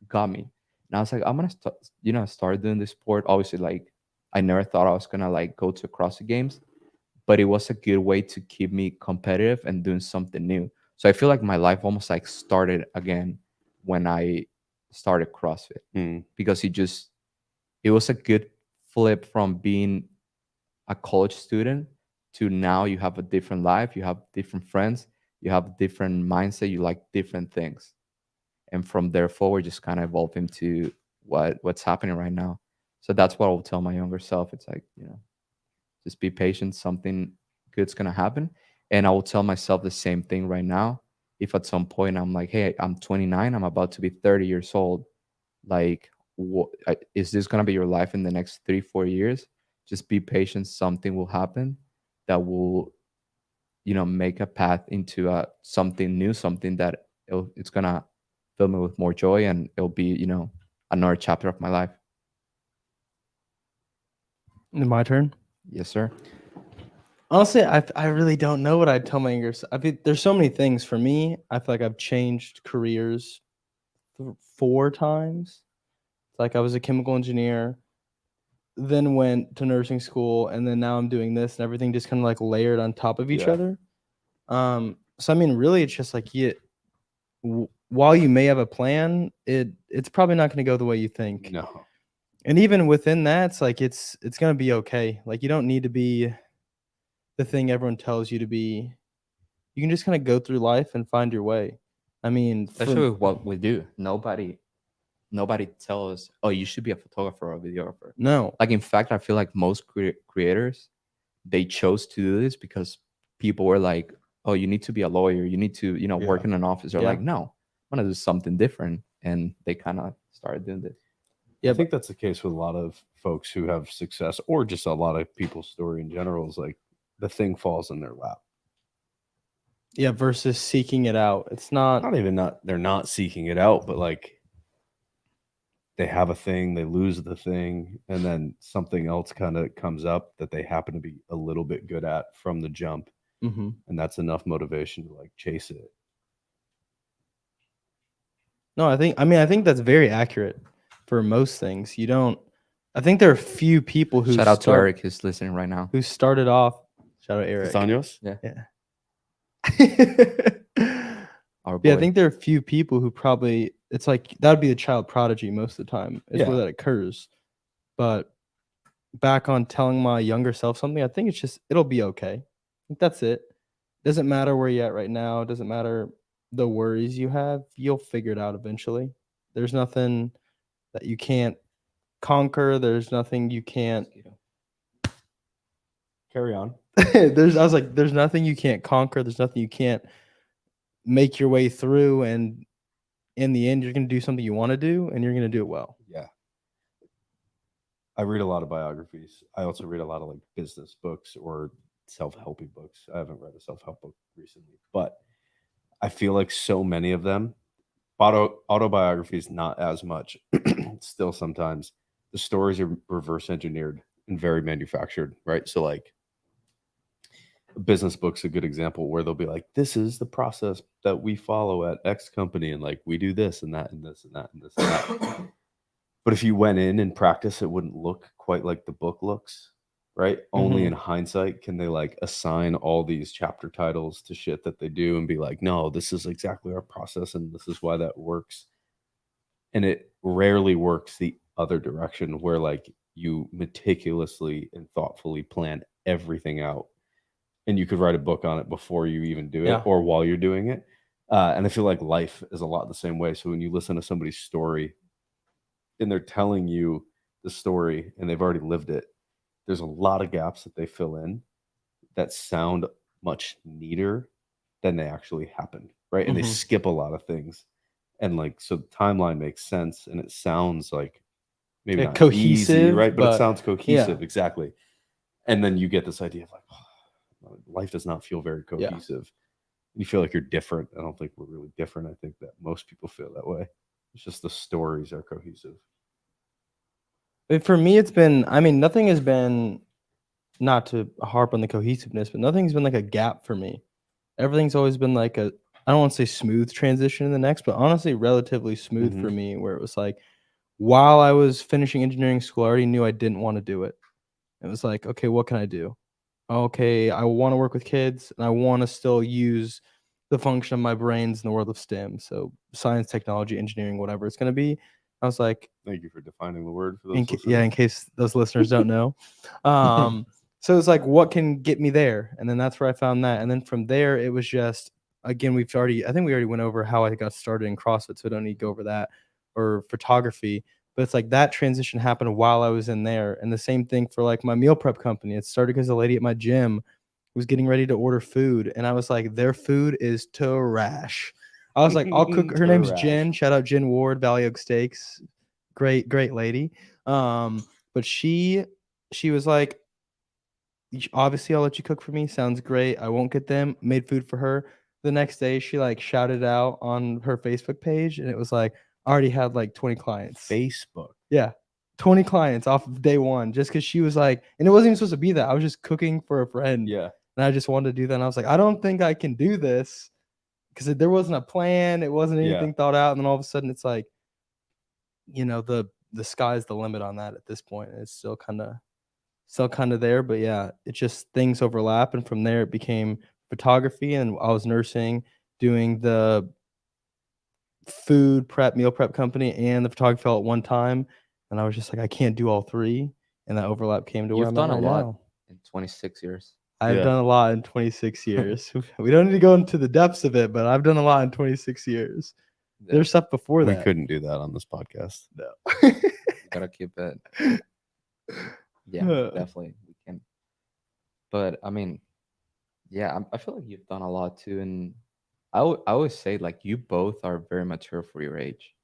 got me. And I was like, I'm gonna start doing this sport. Obviously, like, I never thought I was gonna like go to CrossFit Games, but it was a good way to keep me competitive and doing something new. So I feel like my life almost like started again when I started CrossFit, Mm. because it was a good flip from being a college student to now you have a different life, you have different friends, you have different mindset, you like different things. And from there forward, just kind of evolve into what's happening right now. So that's what I'll tell my younger self. It's like, just be patient. Something good's gonna happen. And I will tell myself the same thing right now. If at some point I'm like, hey, I'm 29, I'm about to be 30 years old. Like, is this gonna be your life in the next 3-4 years? Just be patient. Something will happen that will, make a path into something new, something that it's gonna fill me with more joy, and it'll be, another chapter of my life. My turn. Yes, sir. Honestly, I really don't know what I'd tell my younger self. I mean, there's so many things for me. I feel like I've changed careers 4 times. Like, I was a chemical engineer, then went to nursing school, and then now I'm doing this, and everything just kind of like layered on top of each Yeah. other. So I mean, really, it's just like while you may have a plan, it's probably not going to go the way you think. No. And even within that, it's like it's going to be okay. Like, you don't need to be the thing everyone tells you to be. You can just kind of go through life and find your way. I mean, Especially with what we do. Nobody tells us, oh, you should be a photographer or a videographer. no. Like, in fact, I feel like most creators, they chose to do this because people were like, oh, you need to be a lawyer, you need to, work in an office. They're Yeah. like, no, I'm gonna do something different. And they kind of started doing this. Yeah, I think that's the case with a lot of folks who have success, or just a lot of people's story in general, is like the thing falls in their lap. yeah, versus seeking it out. It's not. They're not seeking it out, but like they have a thing, they lose the thing, and then something else kind of comes up that they happen to be a little bit good at from the jump, Mm-hmm. and that's enough motivation to like chase it. No, I think that's very accurate for most things. You don't. I think there are few people who Shout out to Eric who's listening right now. who started off. Shout out Eric. Castaños? Yeah. Our Yeah, I boy. think there are few people who probably it's like that would be a child prodigy most of the time. Is Yeah. where that occurs. But back on telling my younger self something, I think it's just it'll be okay. I think that's it. Doesn't matter where you're at right now. Doesn't matter the worries you have. You'll figure it out eventually. There's nothing that you can't conquer. There's nothing you can't. Carry on. I was like, there's nothing you can't conquer. There's nothing you can't make your way through. And in the end, you're going to do something you want to do, and you're going to do it well. Yeah. I read a lot of biographies. I also read a lot of like business books or self-helpy books. I haven't read a self-help book recently, but I feel like so many of them, autobiographies, not as much. Still, sometimes the stories are reverse engineered and very manufactured, right? So like a business book's a good example where they'll be like, this is the process that we follow at X company, and like we do this and that and this and that and this and that. But if you went in and practice, it wouldn't look quite like the book looks, right? Only in hindsight can they like assign all these chapter titles to shit that they do and be like, no, this is exactly our process and this is why that works. And it rarely works the other direction where like you meticulously and thoughtfully plan everything out. And you could write a book on it before you even do it Yeah. or while you're doing it. And I feel like life is a lot the same way. So when you listen to somebody's story, and they're telling you the story and they've already lived it, there's a lot of gaps that they fill in that sound much neater than they actually happened, right? And they skip a lot of things. And like, so the timeline makes sense and it sounds like maybe Yeah, not cohesive, easy, right? But it but sounds cohesive, yeah. exactly. And then you get this idea of like, oh, life does not feel very Yeah. cohesive. You feel like you're different. I don't think we're really different. I think that most people feel that way. It's just the stories are cohesive. But for me, it's been, I mean, nothing has been, not to harp on the cohesiveness, but nothing's been like a gap for me. Everything's always been like a, I don't want to say smooth transition in the next, but honestly, relatively smooth for me, where it was like, while I was finishing engineering school, I already knew I didn't want to do it. It was like, okay, what can I do? Okay, I want to work with kids and I want to still use the function of my brains in the world of STEM. So science, technology, engineering, whatever it's going to be. I was like, Thank you for defining the word for those listeners. in case those listeners don't know. So it's like, what can get me there? And then that's where I found that. And then from there, it was just, again, I think we already went over how I got started in CrossFit, so I don't need to go over that, or photography. But it's like that transition happened while I was in there. And the same thing for like my meal prep company. It started because a lady at my gym was getting ready to order food. And I was like, their food is trash. I was like, I'll cook. Her name's Jen. Shout out Jen Ward, Valley Oak Steaks. Great lady. But she was like, obviously I'll let you cook for me. Sounds great. I won't get them. Made food for her. The next day she like shouted out on her Facebook page, and it was like, I already had like 20 clients. Facebook. Yeah. 20 clients off of day one, just because she was like, and it wasn't even supposed to be that. I was just cooking for a friend. Yeah. And I just wanted to do that. And I was like, I don't think I can do this, because there wasn't a plan. It wasn't anything thought out. And then all of a sudden it's like, you know, the sky's the limit on that at this point. It's still kind of there, but yeah, it just things overlap. And from there it became photography, and I was nursing, doing the meal prep company and the photography all at one time. And I was just like, I can't do all three. And that overlap came to where You've I'm at done a right lot now. in 26 years. I've done a lot in 26 years. We don't need to go into the depths of it, but I've done a lot in 26 years. Yeah. There's stuff before We that. couldn't do that on this podcast. No. Gotta keep it. Yeah, definitely we can. But I mean, yeah, I feel like you've done a lot too, and I always say like you both are very mature for your age.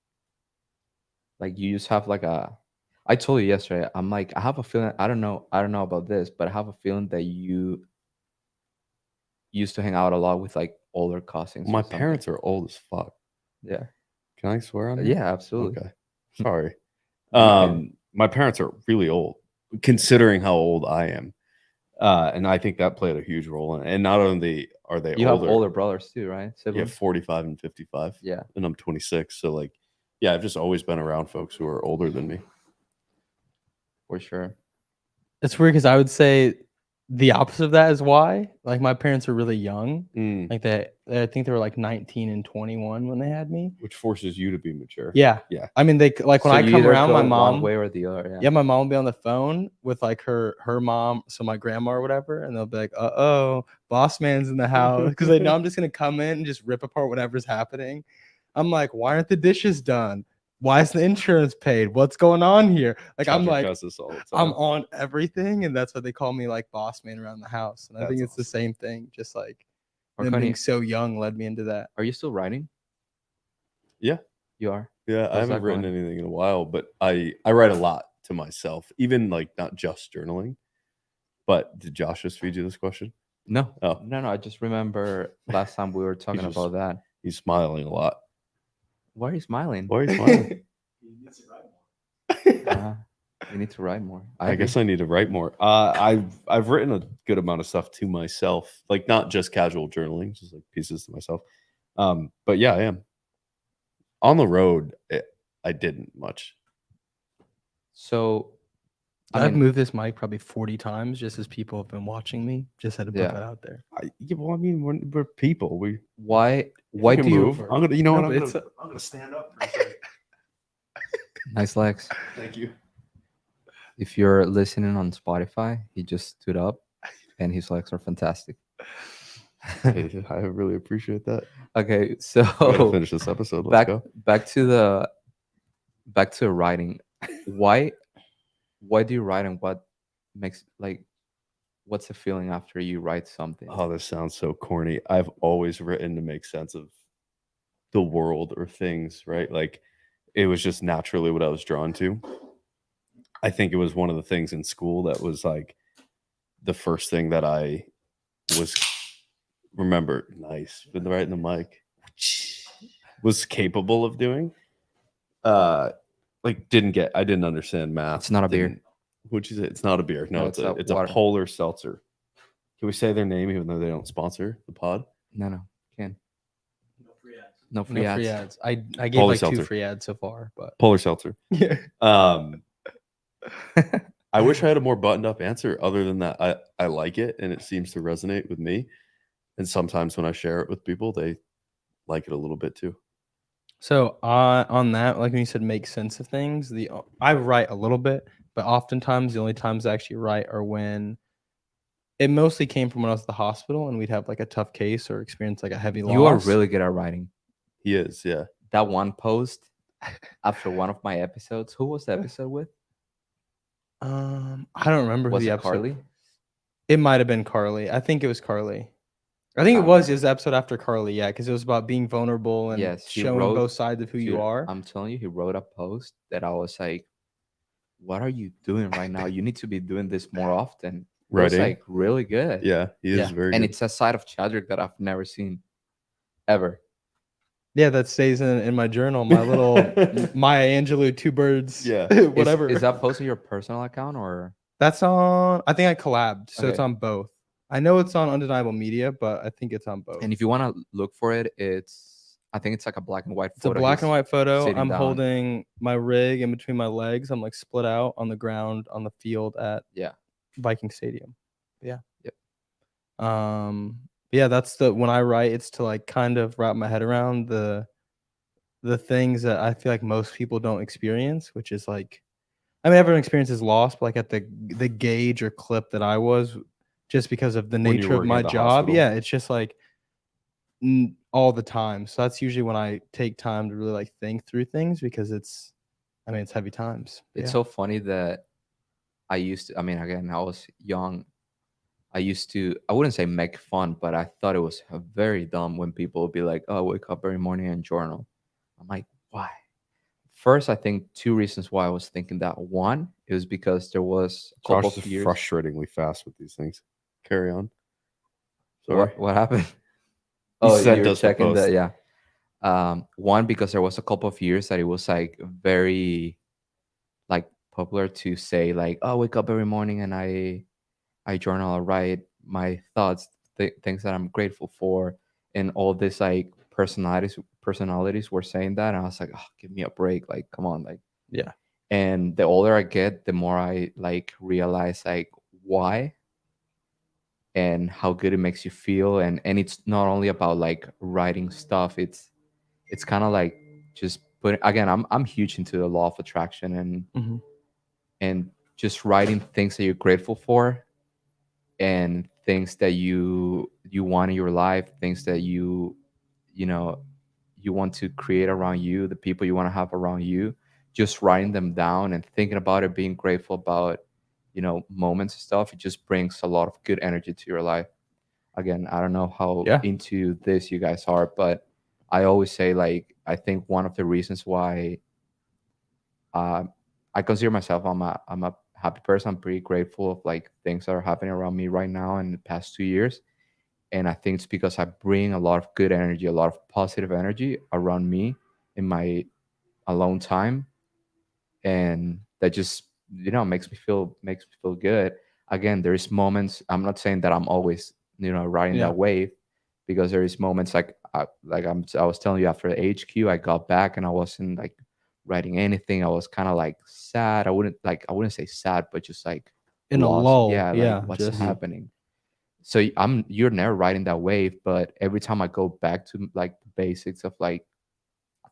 Like you just have like a. I told you yesterday. I'm like, I have a feeling. I don't know about this, but I have a feeling that you used to hang out a lot with like older cousins. My or something. parents are old as fuck. Yeah. Can I swear on that? Yeah, absolutely. Okay. Sorry. My parents are really old, considering how old I am. And I think that played a huge role in it. And not only are they You older, have older brothers too, right? yeah, Siblings? 45 and 55. Yeah. And I'm 26. So like, yeah, I've just always been around folks who are older than me. For sure. It's weird because I would say the opposite of that is why. Like my parents were really young. Like I think they were like 19 and 21 when they had me. Which forces you to be mature. Yeah. Yeah. I mean, they like when So I you come either around, go my one mom. way or the other. Yeah. Yeah, my mom will be on the phone with like her mom, so my grandma or whatever, and they'll be like, "Uh-oh, boss man's in the house," because they know I'm just gonna come in and just rip apart whatever's happening. I'm like, "Why aren't the dishes done? Why is the insurance paid? What's going on here?" Like I'm Chadrick like, does this all the time. I'm on everything, and that's why they call me like boss man around the house. And I think That's it's the same thing. Just like them Marconi, being so young led me into that. are you still writing? Yeah. You are. Yeah, I How's haven't that written going? anything in a while, but I write a lot to myself, even like not just journaling. But did Josh just feed you this question? No. Oh. No. I just remember last time we were talking just- about that. He's smiling a lot. Why are you smiling? Why are you smiling? He needs to write more. You need to write more. I guess I need to write more. I've written a good amount of stuff to myself, like not just casual journaling, just like pieces to myself. But yeah, I am on the road. I didn't much. So, I've moved this mic probably 40 times just as people have been watching me. Just had to put Yeah. that out there. Well, I mean, we're people. why We do can you move? I'm gonna, you know No, what? but I'm gonna stand up for a second. nice legs? thank you. If you're listening on Spotify, he just stood up and his legs are fantastic. Hey, I really appreciate that. Okay, so We gotta finish this episode. Let's go. back to the writing. Why do you write, and what makes like what's the feeling after you write something? Oh, this sounds so corny. I've always written to make sense of the world or things, right? Like it was just naturally what I was drawn to. I think it was one of the things in school that was like the first thing that I was nice, been right in the mic, was capable of doing. Like I didn't understand math. It's not a beer. What'd you say? It's not a beer. No, No, it's it's a water. polar seltzer. Can we say their name even though they don't sponsor the pod? No, can No free ads. no free No ads. free ads. I gave Polar like 2 seltzer. free ads so far, but Polar seltzer. yeah. I wish I had a more buttoned up answer. Other than that, I like it and it seems to resonate with me. And sometimes when I share it with people, they like it a little bit too. So on that, like when you said, make sense of things. I write a little bit, but oftentimes the only times I actually write are when it mostly came from when I was at the hospital and we'd have like a tough case or experience like a heavy loss. You are really good at writing. He is, yeah. That one post after one of my episodes. Who was the episode with? I don't remember Was who the it episode. Carly? It might have been Carly. I think it was Carly. I think it was his episode after Carly, yeah, because it was about being vulnerable and Yes, he showing wrote- both sides of who you Dude, are. I'm telling you, he wrote a post that I was like, "What are you doing right now? You need to be doing this more often." It was Writing? like really good. Yeah, he is Yeah. very And good. it's a side of Chadrick that I've never seen ever. Yeah, that stays in my journal, my little Maya Angelou, 2 birds, Yeah. whatever. Is that posted your personal account or? That's on. I think I collabed, so it's Okay. on both. I know it's on Undeniable Media, but I think it's on both. And if you want to look for it, I think it's like a black and white It's a photo. black and He's- white photo. sitting I'm down. holding my rig in between my legs. I'm like split out on the ground on the field at Yeah. Viking Stadium. Yeah. Yep. Yeah, that's when I write, it's to like kind of wrap my head around the things that I feel like most people don't experience, which is like, I mean, everyone experiences loss, but like at the gauge or clip that I was, just because of the When you're nature of working my at the job. hospital. Yeah, it's just like all the time. So that's usually when I take time to really like think through things, because it's heavy times. It's Yeah. so funny that I again, I was young. I wouldn't say make fun, but I thought it was very dumb when people would be like, "Oh, I wake up every morning and journal." I'm like, why? First, I think 2 reasons why I was thinking that. One, it was because there was a couple Josh of is years. frustratingly fast with these things. Carry on. Sorry. What happened? He sent you're us the checking post. that, yeah. One, because there was a couple of years that it was like very like popular to say like, oh, I wake up every morning and I journal, I write my thoughts, things that I'm grateful for, and all this like personalities were saying that, and I was like, oh, give me a break, like come on, like. Yeah. And the older I get, the more I like realize like why and how good it makes you feel, and it's not only about like writing stuff. It's kind of like just putting again. I'm huge into the law of attraction Hmm. and just writing things that you're grateful for and things that you want in your life, things that you know you want to create around you, the people you want to have around you, just writing them down and thinking about it, being grateful about moments and stuff. It just brings a lot of good energy to your life. Again, I don't know how Yeah. into this you guys are, but I always say like I think one of the reasons why uh, I consider myself I'm a happy person. I'm pretty grateful of like things that are happening around me right now in the past 2 years, and I think it's because I bring a lot of good energy, a lot of positive energy around me in my alone time, and that just makes me feel good. Again, there's moments. I'm not saying that I'm always riding Yeah. that wave, because there is moments like I was telling you, after HQ I got back and I wasn't like writing anything. I was kind of like sad. I wouldn't say sad, but just like In a lost. lull. Yeah, like Yeah. what's Just happening. So you're never riding that wave, but every time I go back to like the basics of like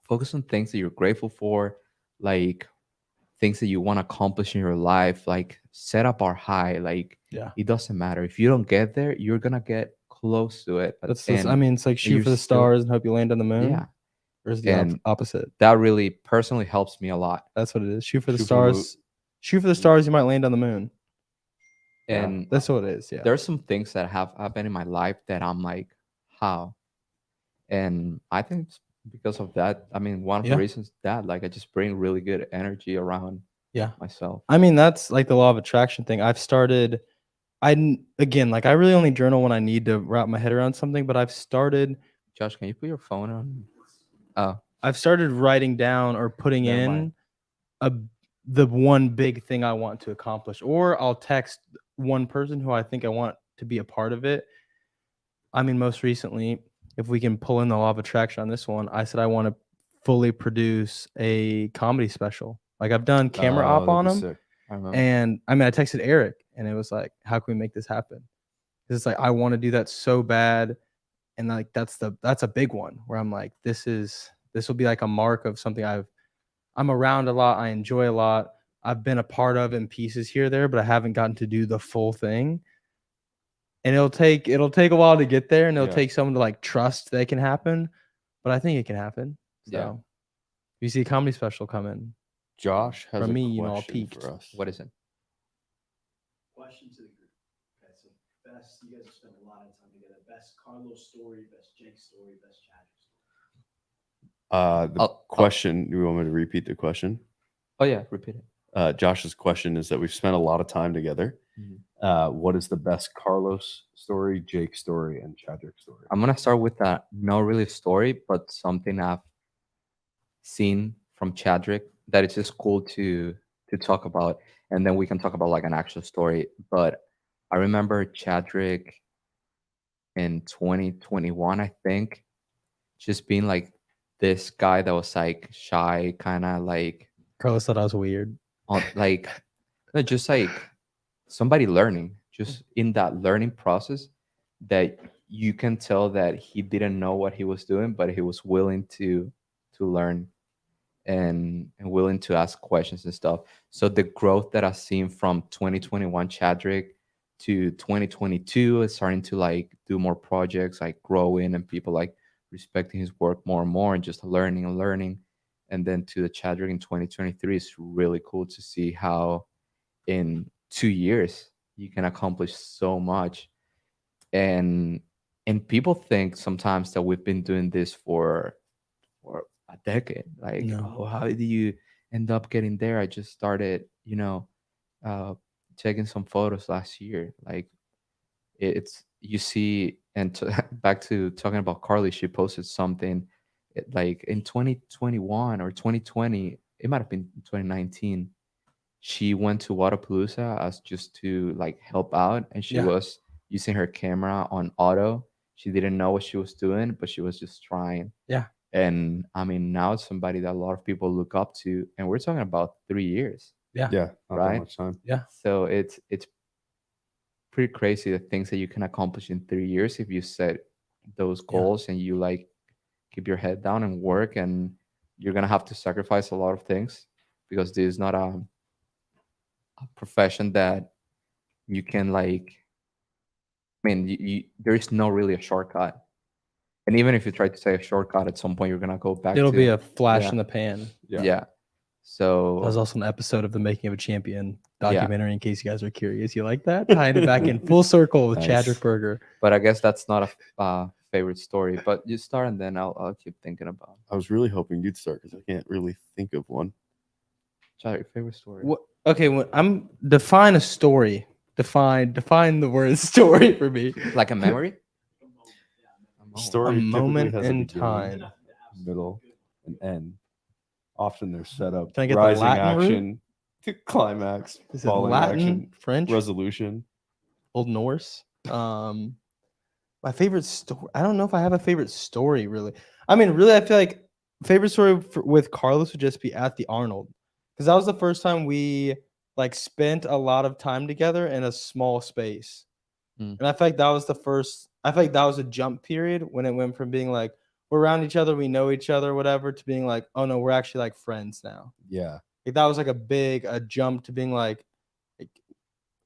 focus on things that you're grateful for, like things that you want to accomplish in your life, like set up our high. Like yeah. it doesn't matter if you don't get there, you're gonna get close to it. That's this. I and mean, it's like and shoot you're for the still, stars and hope you land on the moon. yeah. Or is it the And opposite? that really personally helps me a lot. That's what it is. Shoot for the Shoot for the moon. stars. Shoot for the stars. You might land on the moon. Yeah. And That's what it is. Yeah. there's some things that have happened in my life that I'm like, how? And I think it's because of that. I mean, one of the Yeah. reasons that like I just bring really good energy around Yeah. myself. I mean, that's like the law of attraction thing. I've started. Again, like I really only journal when I need to wrap my head around something. But Josh, can you put your phone on? Oh, I've started writing down or putting never mind. in a the one big thing I want to accomplish, or I'll text one person who I think I want to be a part of it. I mean, most recently, if we can pull in the law of attraction on this one, I said I want to fully produce a comedy special. Like I've done camera op that'd on be them, sick. I remember. and I mean, I texted Eric, and it was like, "How can we make this happen?" 'Cause it's like I want to do that so bad, and like that's a big one where I'm like, this will be like a mark of something I'm around a lot. I enjoy a lot. I've been a part of in pieces here or there, but I haven't gotten to do the full thing. And it'll take a while to get there, and it'll Yeah. take someone to like trust that it can happen. But I think it can happen. So Yeah. if you see a comedy special coming Josh has from a me, I'll question peek. for us. What is it? Question to the group. Okay, so best, you guys have spent a lot of time together. Best Carlos story, best Jake story, best Chadwick story. The I'll- question. Do you want me to repeat the question? Oh yeah, repeat it. Josh's question is that we've spent a lot of time together. What is the best Carlos story, Jake story, and Chadrick story? I'm gonna start with that. Not really a story, but something I've seen from Chadrick that it's just cool to talk about, and then we can talk about like an actual story. But I remember Chadrick in 2021, I think, just being like this guy that was like shy, kind of like Carlos thought I was weird. on like no, just like somebody learning, just in that learning process, that you can tell that he didn't know what he was doing, but he was willing to learn and willing to ask questions and stuff. So the growth that I've seen from 2021 Chadrick to 2022 is starting to like do more projects, like growing, and people like respecting his work more and more, and just learning and learning. And then to the Chadrick in 2023, it's really cool to see how in 2 years you can accomplish so much. And and people think sometimes that we've been doing this for a decade. Like, No. oh, how did you end up getting there? I just started, uh, taking some photos last year. Like, it's you see, and back to talking about Carly, she posted something like in 2021 or 2020. It might have been 2019. she went to Wadapalooza as just to like help out, and she Yeah. was using her camera on auto. She didn't know what she was doing, but she was just trying. Yeah. And I mean, now it's somebody that a lot of people look up to, and we're talking about 3 years, Yeah, not Right? that much time. so it's pretty crazy the things that you can accomplish in 3 years if you set those goals and you like keep your head down and work. And you're gonna have to sacrifice a lot of things because this is not a profession that you can like. I mean, there is no really a shortcut. And even if you try to say a shortcut, at some point you're gonna go back It'll to be a flash yeah. in the pan. Yeah. yeah. That was So also an episode of the Making of a Champion Yeah. documentary. In case you guys are curious, you like that? Tying it back in full circle with Nice. Chagdrick Berger. but I guess that's not a favorite story. But you start and then I'll keep thinking about I was really hoping you'd start because I can't really think of one. Chad, your favorite story. What? Okay, when I'm define a story. Define the word story for me. Like a memory? Story A typically moment has a in beginning, time. middle, and end. Often they're set up. Can I get the Rising Latin root? action to climax, Is it falling Latin, action, French, resolution. Old Norse? My favorite story. I don't know if I have a favorite story really. I mean, really, I feel like favorite story with Carlos would just be at the Arnold, because that was the first time we like spent a lot of time together in a small space, Mm. and I feel like that was the first. I feel like that was a jump period when it went from being like we're around each other, we know each other, whatever, to being like, oh no, we're actually like friends now. Yeah. Like that was like a jump to being like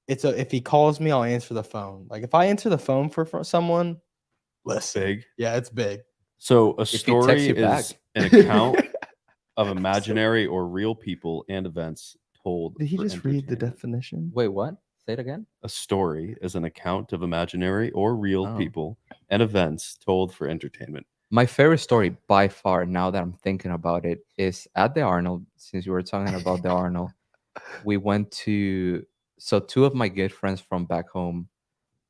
if he calls me, I'll answer the phone. Like if I answer the phone for someone, listen. Big. Yeah, it's big. So a he texts story you back. is an account of imaginary or real people and events told. Did he for just read the entertainment. definition? Wait, what? Say it again? A story is an account of imaginary or real Oh. people and events told for entertainment. My favorite story by far, now that I'm thinking about it, is at the Arnold. Since you were talking about the Arnold, we went to. So two of my good friends from back home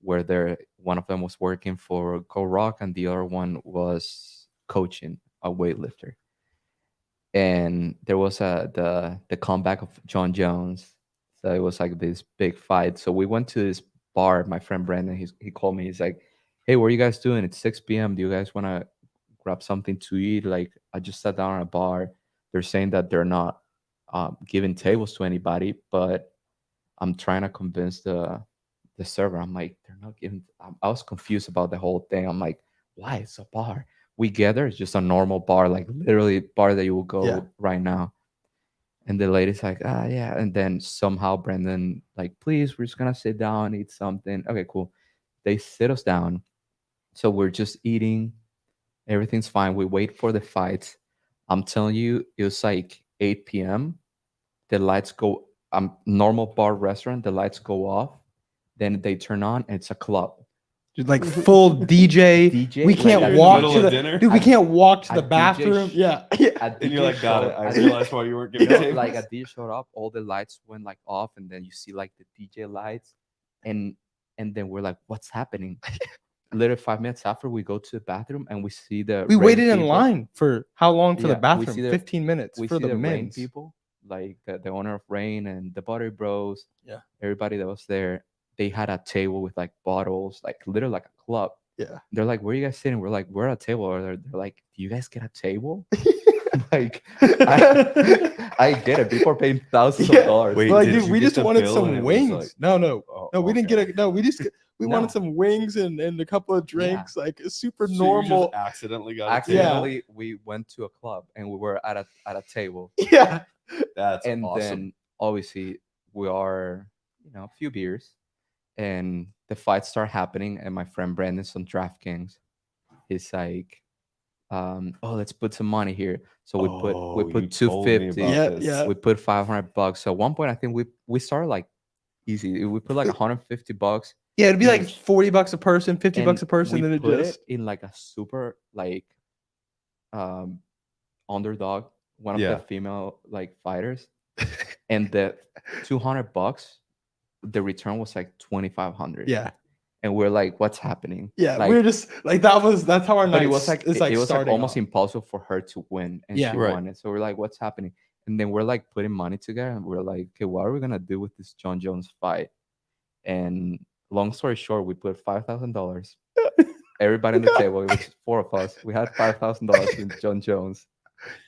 were there. One of them was working for Go Rock, and the other one was coaching a weightlifter. And there was the comeback of John Jones. So it was like this big fight. So we went to this bar. My friend Brandon, he called me. He's like, "Hey, what are you guys doing? It's 6 p.m. Do you guys want to grab something to eat?" Like, I just sat down at a bar. They're saying that they're not giving tables to anybody, but I'm trying to convince the server. I'm like, they're not giving. I was confused about the whole thing. I'm like, why? It's a bar. We get there. It's just a normal bar, like literally bar that you will go Yeah. right now. And the lady's like, yeah. And then somehow Brendan, like, please, we're just gonna sit down, eat something. Okay, cool. They sit us down. So we're just eating. Everything's fine. We wait for the fights. I'm telling you, it was like 8 p.m. The lights go. Normal bar restaurant. The lights go off. Then they turn on. And it's a club. Dude, like full DJ. DJ. We like can't a walk middle to of the dinner? dude. We A- can't walk to a the DJ bathroom. sh- Yeah. a And you're DJ like, got it. showed- I a- realized why you weren't giving tables. like a DJ showed up, all the lights went like off, and then you see like the DJ lights, and then we're like, what's happening? Literally 5 minutes after, we go to the bathroom and we see the We rain waited in people. line for how long for Yeah, the we bathroom? see the- 15 minutes We for see the the rain men's. people, like the owner of Rain and the Butter Bros. Yeah. Everybody that was there, they had a table with like bottles, like literally like a club. Yeah. They're like, where are you guys sitting? We're like, we're at a table. Or they're like, do you guys get a table? Like, I get it. People are paying thousands Yeah. of dollars. Wait, Like, did dude, you we get just the wanted bill some and it was wings. like- No, Oh, we didn't okay. get a no. We just we No. wanted some wings and a couple of drinks, like a super So you normal. just accidentally got a table? Accidentally, we went to a club and we were at a table. Yeah. That's And awesome. then obviously we are, a few beers, and the fights start happening. And my friend Brandon's on DraftKings. He's like, oh, let's put some money here. So we Oh, put you told me 250. about Yeah, this. yeah. We put $500. So at one point, I think we started like easy. We put like $150. Yeah, it'd be like Yes. $40 a person, $50 and a person, we then it put just it in like a super like underdog, one of Yeah. the female like fighters, and the $200, the return was like 2,500. yeah. And we're like, what's happening? Yeah, like, we're just like that's how our night but it was like is it was like starting almost off. impossible for her to win, and Yeah. she Right. won it. So we're like, what's happening? And then we're like putting money together, and we're like, okay, what are we gonna do with this John Jones fight? And long story short, we put $5,000. Everybody on the table, it was 4 of us. We had $5,000 in John Jones,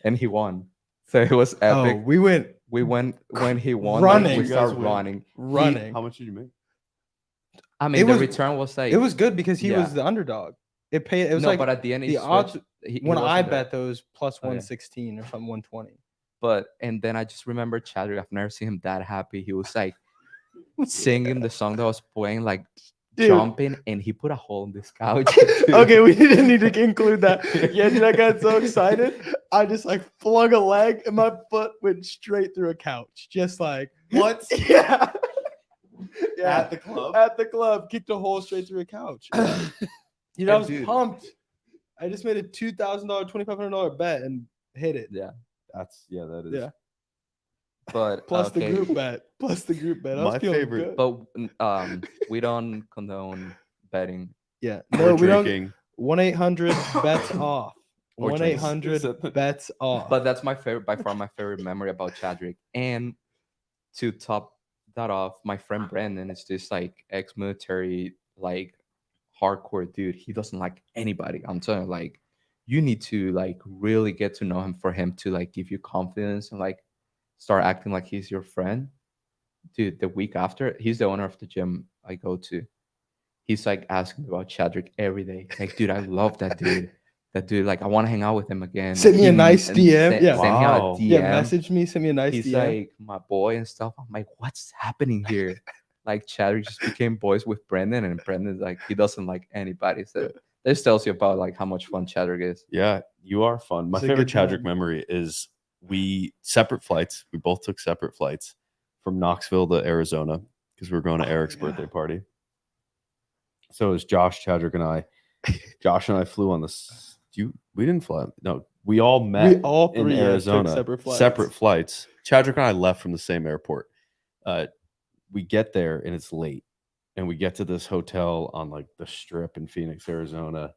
and he won. So it was Oh, epic. we went We went when he won. Running. Like, we You guys started went running. running. How much did you make? I mean, It the was- return was like It was good because he Yeah. was the underdog. It paid. It was no, like but at the end, he the odds switched. He when I wasn't there. bet those plus Oh, yeah. 116 or something 120. But and then I just remember Chadrick. I've never seen him that happy. He was like singing the song that was playing, like Dude. jumping, and he put a hole in this couch. Okay, we didn't need to include that. Yeah, dude, I got so excited. I just like flung a leg and my foot went straight through a couch. Just like What? Yeah. Yeah. At the club? At the club, kicked a hole straight through a couch. You know, I And was dude- pumped. I just made a $2,000, $2,500 bet and hit it. Yeah, That is. Yeah. but Plus okay. the group bet. Plus the group bet. I was My feeling favorite- good. But we don't condone betting. Yeah. Or No, we don't. drinking. 1-800 bets off. Or drinks. 1-800 bets off. But that's my favorite, by far, my favorite memory about Chadrick. And to top that off, my friend Brandon is this like ex-military, like hardcore dude. He doesn't like anybody. I'm telling you, like, you need to like really get to know him for him to like give you confidence and like start acting like he's your friend. Dude, the week after, he's the owner of the gym I go to. He's like asking about Chadrick every day. Like, dude, I love that dude. That dude, like, I want to hang out with him again. Send me a He- nice and DM. Yeah. Send me a Wow. DM. Yeah, message me, send me a nice He's DM. like my boy and stuff. I'm like, what's happening here? Like, Chadrick just became boys with Brendan, and Brendan's like, he doesn't like anybody. So this tells you about like how much fun Chadrick is. Yeah, you are fun. My It's a favorite good Chadrick time. memory is we separate flights. We both took separate flights from Knoxville to Arizona because we were going to Eric's birthday party. So it was Josh, Chadrick, and I. Josh and I flew on this. We didn't fly. No, we all met We all in three took Arizona. separate flights. Chadrick and I left from the same airport. We get there and it's late, and we get to this hotel on like the Strip in Phoenix, Arizona,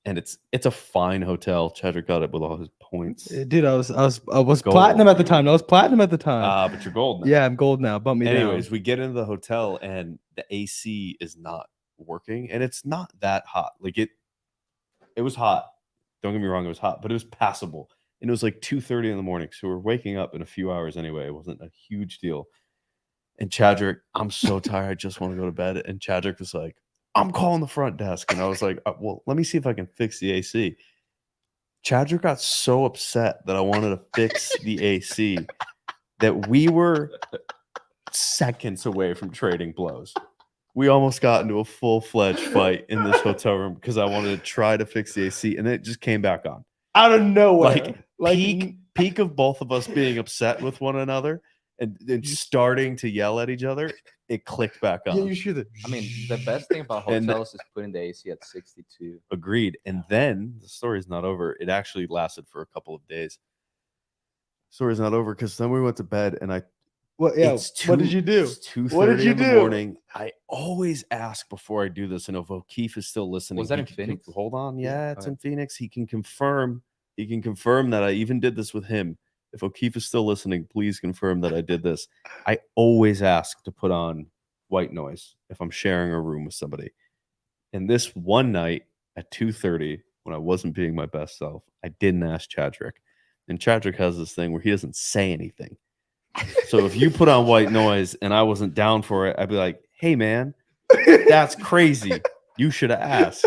and it's a fine hotel. Chadrick got it with all his points. Dude, I was Gold. platinum at the time. I was platinum at the time. But you're gold now. Yeah, I'm gold now. Bump me Anyways, down. we get into the hotel and the AC is not working, and it's not that hot. Like it was hot. Don't get me wrong, it was hot, but it was passable. And it was like 2:30 in the morning, so we're waking up in a few hours anyway. It wasn't a huge deal. And Chadrick, I'm so tired, I just want to go to bed. And Chadrick was like, I'm calling the front desk, and I was like, well, let me see if I can fix the AC. Chadrick got so upset that I wanted to fix the AC that we were seconds away from trading blows. We almost got into a full-fledged fight in this hotel room because I wanted to try to fix the AC, and it just came back on. Out of nowhere. Like peak of both of us being upset with one another and starting to yell at each other, it clicked back on. Yeah, you should. I mean, the best thing about And- hotels is putting the AC at 62. Agreed. And then the story's not over. It actually lasted for a couple of days. Story's not over because then we went to bed and What? Yeah. What did you do? It's 2:30 What did you in the do? morning. I always ask before I do this, and if O'Keefe is still listening, Was that he in can Phoenix? hold on. Yeah, Yeah, it's okay. in Phoenix. He can confirm that I even did this with him. If O'Keefe is still listening, please confirm that I did this. I always ask to put on white noise if I'm sharing a room with somebody. And this one night at 2:30, when I wasn't being my best self, I didn't ask Chadrick. And Chadrick has this thing where he doesn't say anything. So if you put on white noise and I wasn't down for it, I'd be like, hey, man, that's crazy. You should have asked.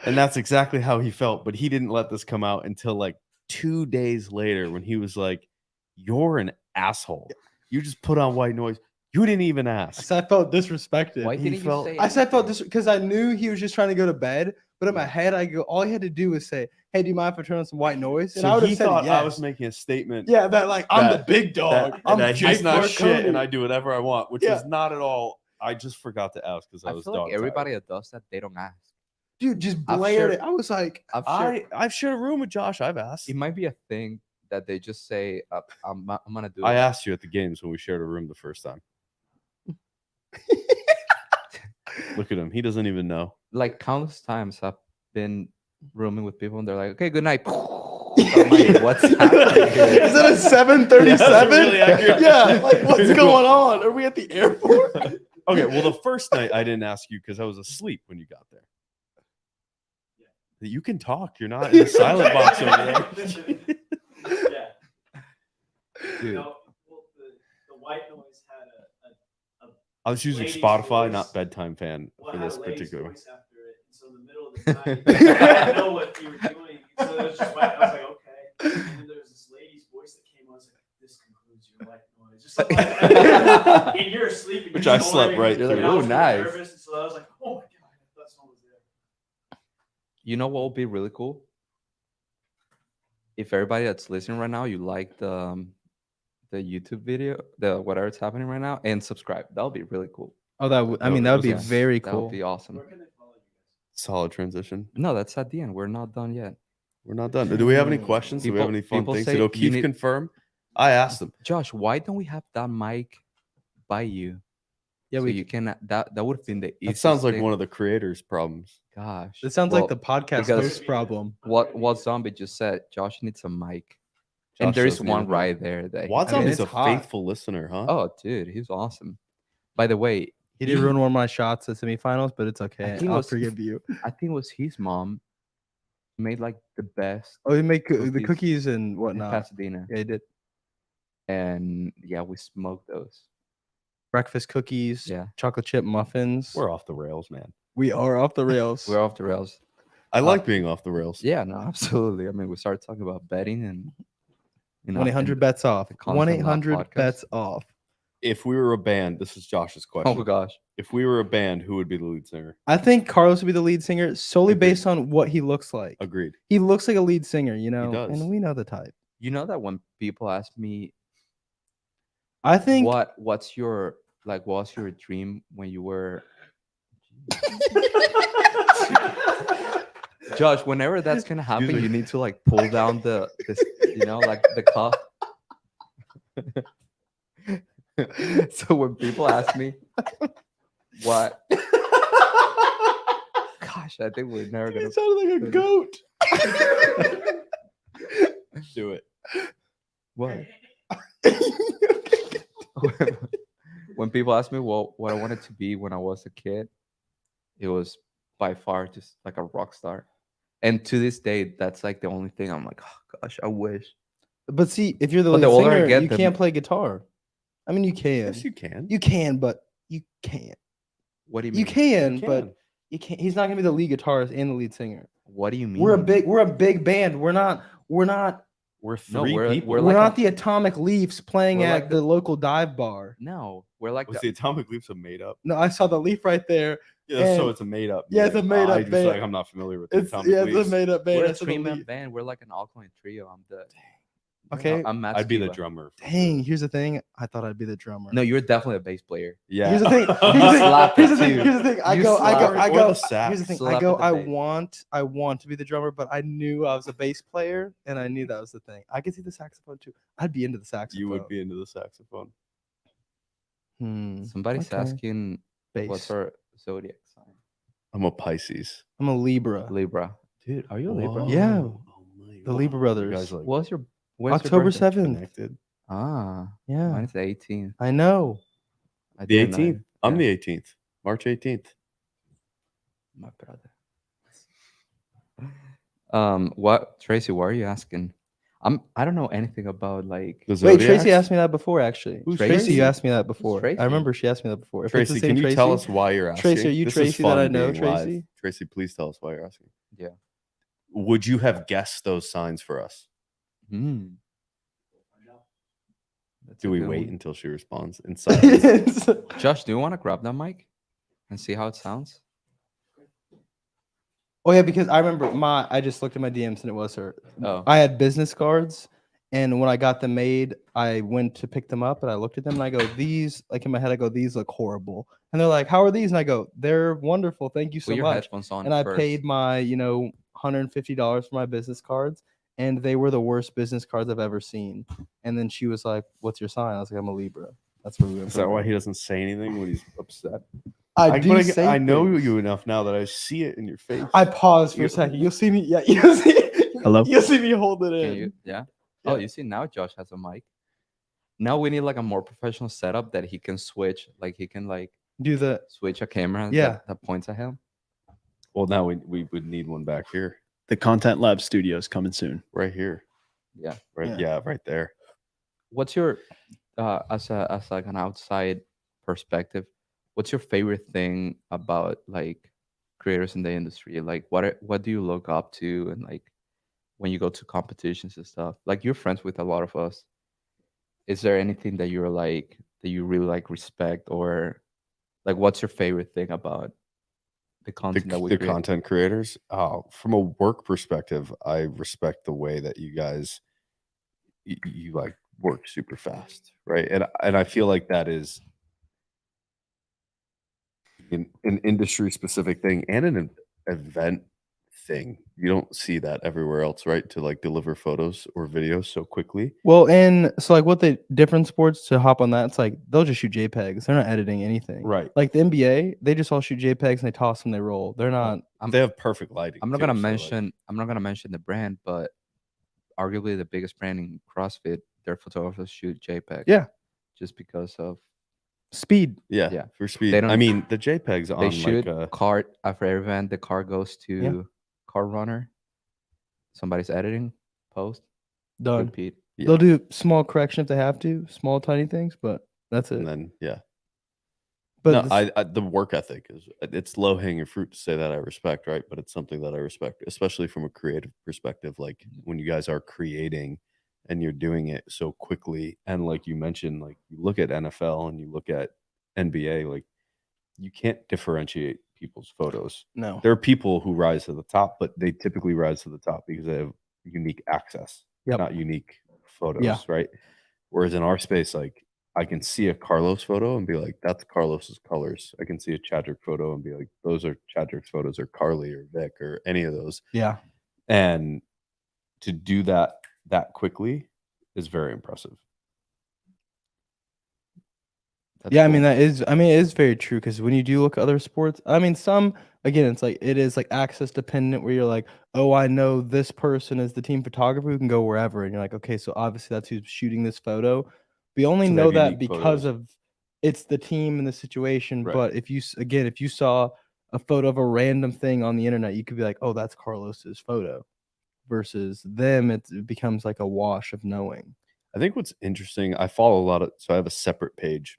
And that's exactly how he felt. But he didn't let this come out until like 2 days later when he was like, you're an asshole. You just put on white noise. You didn't even I ask. said I felt disrespected. Why He didn't you felt- say I said I felt anything? this because I knew he was just trying to go to bed. But in my head, all he had to do was say, "Hey, do you mind if I turn on some white noise?" And I So would he have said thought yes. I was making a statement. Yeah, that like I'm the that- big dog. that- I'm that Jake he's not shit Marconi. and I do whatever I want, which Yeah. is not at all. I just forgot to ask because I I was feel dog like everybody that does that, they don't ask. Dude, just I've blared shared- it. I was like, I've shared a room with Josh. I've asked. It might be a thing that they just say, I'm gonna do I it. asked you at the games when we shared a room the first time. Look at him. He doesn't even know. Like countless times I've been rooming with people and they're like, okay, good night. I'm like, what's happening here? Is that a 737? really accurate. Yeah, like what's going on? Are we at the airport? Okay, well, the first night I didn't ask you because I was asleep when you got there. You can talk. You're not in the silent box over there. Yeah. Dude. No, well, the white noise had a I was using lady's Spotify, voice. not Bedtime Fan well, for it had this a lady's particular. voice after it. And so in the middle of the night, I didn't know what you were doing. So it was just white. I was like, okay. And then there was this lady's voice that came on. I was like, this concludes your white noise. Just like, and you're asleep. And Which you're I slept snoring, right You're like, and I "Ooh, was really nice." nervous, and so I was like, oh my god, I thought someone was there. You know what would be really cool? If everybody that's listening right now, you like the YouTube video, the whatever's happening right now, and subscribe. That would be really cool. Oh, that would. I mean, that would be Yeah, very That cool. would be awesome. Where can they follow you guys? Solid transition. No, that's at the end. We're not done yet. We're not done. Do we have any questions? Do we have People- any fun people things? say Did you O'Keefe need- confirm? I asked them. Josh, why don't we have that mic by you? Yeah, So we. you can that would have been the That easiest sounds like thing. one of the creators' problems. Gosh, It sounds Well, like the podcast because- host problem. what Zombie just said. Josh needs a mic, and Josh there is doesn't need a one mic. right there. That Watson I mean, is it's a hot. faithful listener, huh? Oh, dude, he's awesome. By the way, He did ruin one of my shots at semifinals, but it's okay. think it I'll was- forgive you. I think it was his mom made like the best Oh, he make the Cookies. cookies and in whatnot. Pasadena, Yeah, he did and yeah, we smoked those. breakfast cookies. Yeah. Chocolate chip muffins. We're off the rails, man. We are off the rails. We're off the rails. I like being off the rails. Yeah, no, absolutely. I mean, we started talking about betting and 1-800 and- bets off. the Content Lab 1-800 podcast. bets off. If we were a band, this is Josh's question. Oh gosh, If we were a band, who would be the lead singer? I think Carlos would be the lead singer solely Agreed. based on what he looks like. Agreed. He looks like a lead singer, you know, does. and we know the type. you know that when people ask me I think what's your dream when you were Josh, whenever that's gonna happen, me. you need to like pull down the like the cuff. So when people ask me what, gosh, I think we're never gonna. it sounded like a goat. Do it. What? When people ask me what I wanted to be when I was a kid, it was by far just like a rock star. And to this day, that's like the only thing I'm like, oh gosh, I wish. But see, if you're the But lead the older I singer, get, you the- can't play guitar. I mean, you can. Yes, you can. You can, but you can't. What do you mean? You can, You but can. you can't. He's not gonna be the lead guitarist and the lead singer. What do you mean? We're a big band. We're not We're No, three we're- people. we're like not a- the Atomic Leafs playing we're at like the local dive bar. No, we're like Was the- the Atomic Leafs a made up? No, I saw the leaf right there. Yeah, so And- it's a made up. Yeah, it's a made up I just band. like I'm not familiar with the It's Atomic Leafs. it's a made up band. we're I a saw the three-man leaf. band. We're like an alkaline trio. I'm the Okay. I'm Matt I'd be the Skiba. drummer. Dang, here's the thing. I thought I'd be the drummer. No, you're definitely a bass player. Yeah. Here's the thing. Slap Here's the it thing. too. Here's the thing. I You go. slap it. I Or go. the sax. Here's the thing. Slap I go. it the bass. I want to be the drummer, but I knew I was a bass player, and I knew that was the thing. I could see the saxophone too. I'd be into the saxophone. You would be into the saxophone. Somebody's Okay. asking bass. what's our zodiac sign. I'm a Pisces. I'm a Libra. Libra. Dude, are you a Libra? Whoa. Yeah. Oh my The Libra God. brothers. You guys like What's your when's your October birthday? 7th. connected. Ah, Yeah, mine's the 18th. I know. I The didn't know 18th. it. I'm Yeah, the 18th. March 18th. my brother. What Tracy? What are you asking? I don't know anything about like. The Wait, Zodiacs? Tracy asked me that before. Actually, Who's Tracy? Tracy? You asked me that before. Tracy? I remember she asked me that before. If it's the Tracy, same can you tell Tracy- us why you're asking? Tracy, are you This is Tracy that fun I know, being live. Tracy? Tracy, please tell us why you're asking. Yeah. Would you have guessed those signs for us? Hmm. That's Do a we good wait one. until she responds in silence? Josh, do you want to grab that mic and see how it sounds? Oh yeah, because I remember I just looked at my DMs and it was her. Oh, I had business cards, and when I got them made, I went to pick them up and I looked at them and I go, these, like in my head, I go, these look horrible. And they're like, how are these? And I go, they're wonderful. Thank you so put your much. headphones on. And I first. paid my, $150 for my business cards, and they were the worst business cards I've ever seen. And then she was like, what's your sign? I was like, I'm a Libra. That's where we went. Is that from why there. he doesn't say anything when he's upset? I do but say I know things. you enough now that I see it in your face. I paused for a second. You'll see me. Yeah, you'll see. Hello. You'll see me hold it Can in. you? Yeah. Oh, Yeah. you see now Josh has a mic. Now we need like a more professional setup that he can switch. Like he can like Do the switch a camera Yeah. that points at him. Well, now we would need one back here, The Content Lab Studios coming soon. right here, Yeah. right, Yeah. yeah, right there. What's your as like an outside perspective, what's your favorite thing about like creators in the industry? Like what do you look up to, and like when you go to competitions and stuff? Like you're friends with a lot of us. Is there anything that you're like that you really like respect, or like what's your favorite thing about the content that we The create? content creators. From a work perspective, I respect the way that you guys you like work super fast, right? And I feel like that is an industry specific thing and an event thing. You don't see that everywhere else, right? To like deliver photos or videos so quickly. Well, and so like what the different sports to hop on that, it's like they'll just shoot JPEGs. They're not editing anything. Right. Like the NBA, they just all shoot JPEGs and they toss them, they roll. They're not. They have perfect lighting. I'm not too, gonna so, like, mention I'm not gonna mention the brand, but arguably the biggest brand in CrossFit, their photographers shoot JPEG. Yeah. Just because of Speed. yeah, Yeah. for speed. They don't- I mean, the JPEGs they on shoot like cart after every event, the car goes to car runner. Somebody's editing, post, Done. repeat. yeah, They'll do small correction if they have to, small tiny things, but that's it. and then yeah. But No, this- I the work ethic is it's low hanging fruit to say that I respect, right? But it's something that I respect, especially from a creative perspective. Like when you guys are creating and you're doing it so quickly, and like you mentioned, like you look at NFL and you look at NBA, like you can't differentiate people's photos. no. There are people who rise to the top, but they typically rise to the top because they have unique access, Yep. not unique photos, Yeah. right? Whereas in our space, like I can see a Carlos photo and be like, that's Carlos's colors. I can see a Chadrick photo and be like, those are Chadrick's photos, or Carly or Vic or any of those. Yeah. And to do that quickly is very impressive. That's Yeah, I cool. mean it is very true, because when you do look at other sports, I mean some, again, it's like it is like access dependent, where you're like, oh, I know this person is the team photographer who can go wherever, and you're like, okay, so obviously that's who's shooting this photo. We only So they know have that unique because photos. of it's the team and the situation. Right. But if you again, if you saw a photo of a random thing on the internet, you could be like, oh, that's Carlos's photo. Versus them, it becomes like a wash of knowing. I think what's interesting, I follow a lot of, so I have a separate page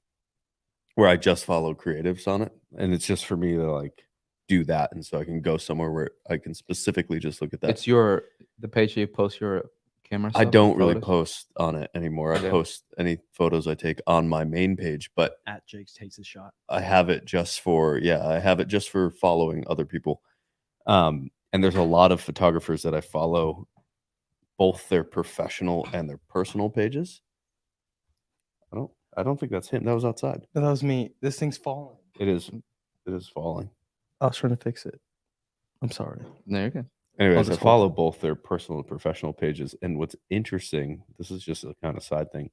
where I just follow creatives on it. And it's just for me to like do that. And so I can go somewhere where I can specifically just look at that. It's the page that you post your camera I stuff, don't really photos? post on it anymore. I Okay. post any photos I take on my main page, but At Jake's takes a shot. I have it just for following other people. And there's a lot of photographers that I follow, both their professional and their personal pages. I don't think that's him. That was outside. No, that was me. This thing's falling. It is falling. I was trying to fix it. I'm sorry. There you go. Anyways, I just hold follow on. both their personal and professional pages. And what's interesting, this is just a kind of side thing,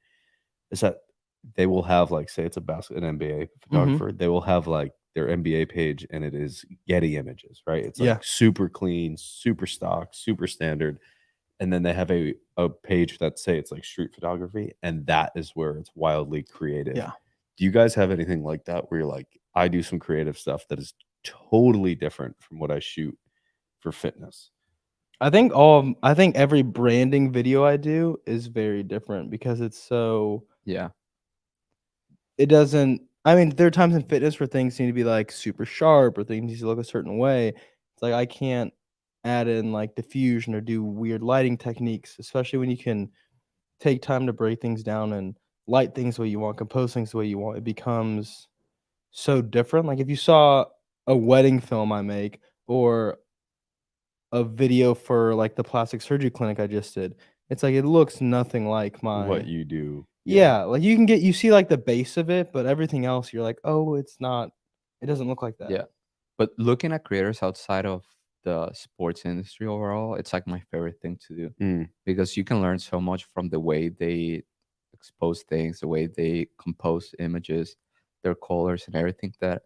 is that they will have, like, say it's an NBA photographer, they will have like their NBA page and it is Getty images, right? It's like Yeah. super clean, super stock, super standard. And then they have a page that say it's like street photography, and that is where it's wildly creative. Yeah. Do you guys have anything like that where you're like, I do some creative stuff that is totally different from what I shoot for fitness? I think every branding video I do is very different, because it's so Yeah. it doesn't. I mean, there are times in fitness where things need to be like super sharp or things need to look a certain way. It's like I can't add in like diffusion or do weird lighting techniques, especially when you can take time to break things down and light things the way you want, compose things the way you want. It becomes so different. Like if you saw a wedding film I make, or a video for like the plastic surgery clinic I just did, it's like it looks nothing like What you do. yeah, like you see like the base of it, but everything else you're like, oh, it doesn't look like that. Yeah. But looking at creators outside of the sports industry overall, it's like my favorite thing to do, Mm. because you can learn so much from the way they expose things, the way they compose images, their colors and everything, that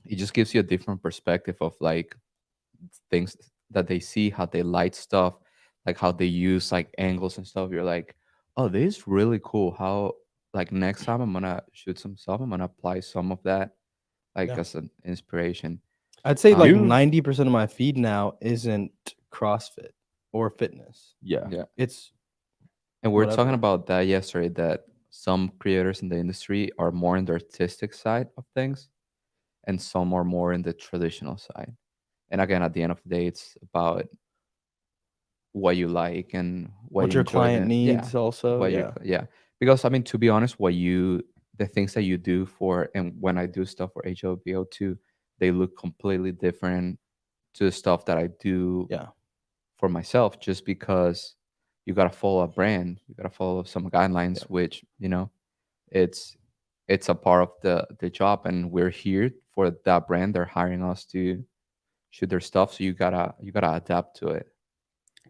it just gives you a different perspective of like things that they see, how they light stuff, like how they use like angles and stuff. You're like, oh, this is really cool. How like next time I'm gonna shoot some stuff, I'm gonna apply some of that like Yeah. as an inspiration. I'd say like You've- 90% of my feed now isn't CrossFit or fitness. Yeah. Yeah. It's And we were whatever. talking about that yesterday, that some creators in the industry are more in the artistic side of things and some are more in the traditional side. And again, at the end of the day, it's about what you like and what what you your enjoy. client Yeah. needs also. What Yeah. yeah. Because I mean, to be honest, the things that you do for, and when I do stuff for HOBO2, they look completely different to the stuff that I do Yeah. for myself, just because you got to follow a brand, you got to follow some guidelines, Yeah. which, it's a part of the job, and we're here for that brand. They're hiring us to shoot their stuff, so you gotta adapt to it.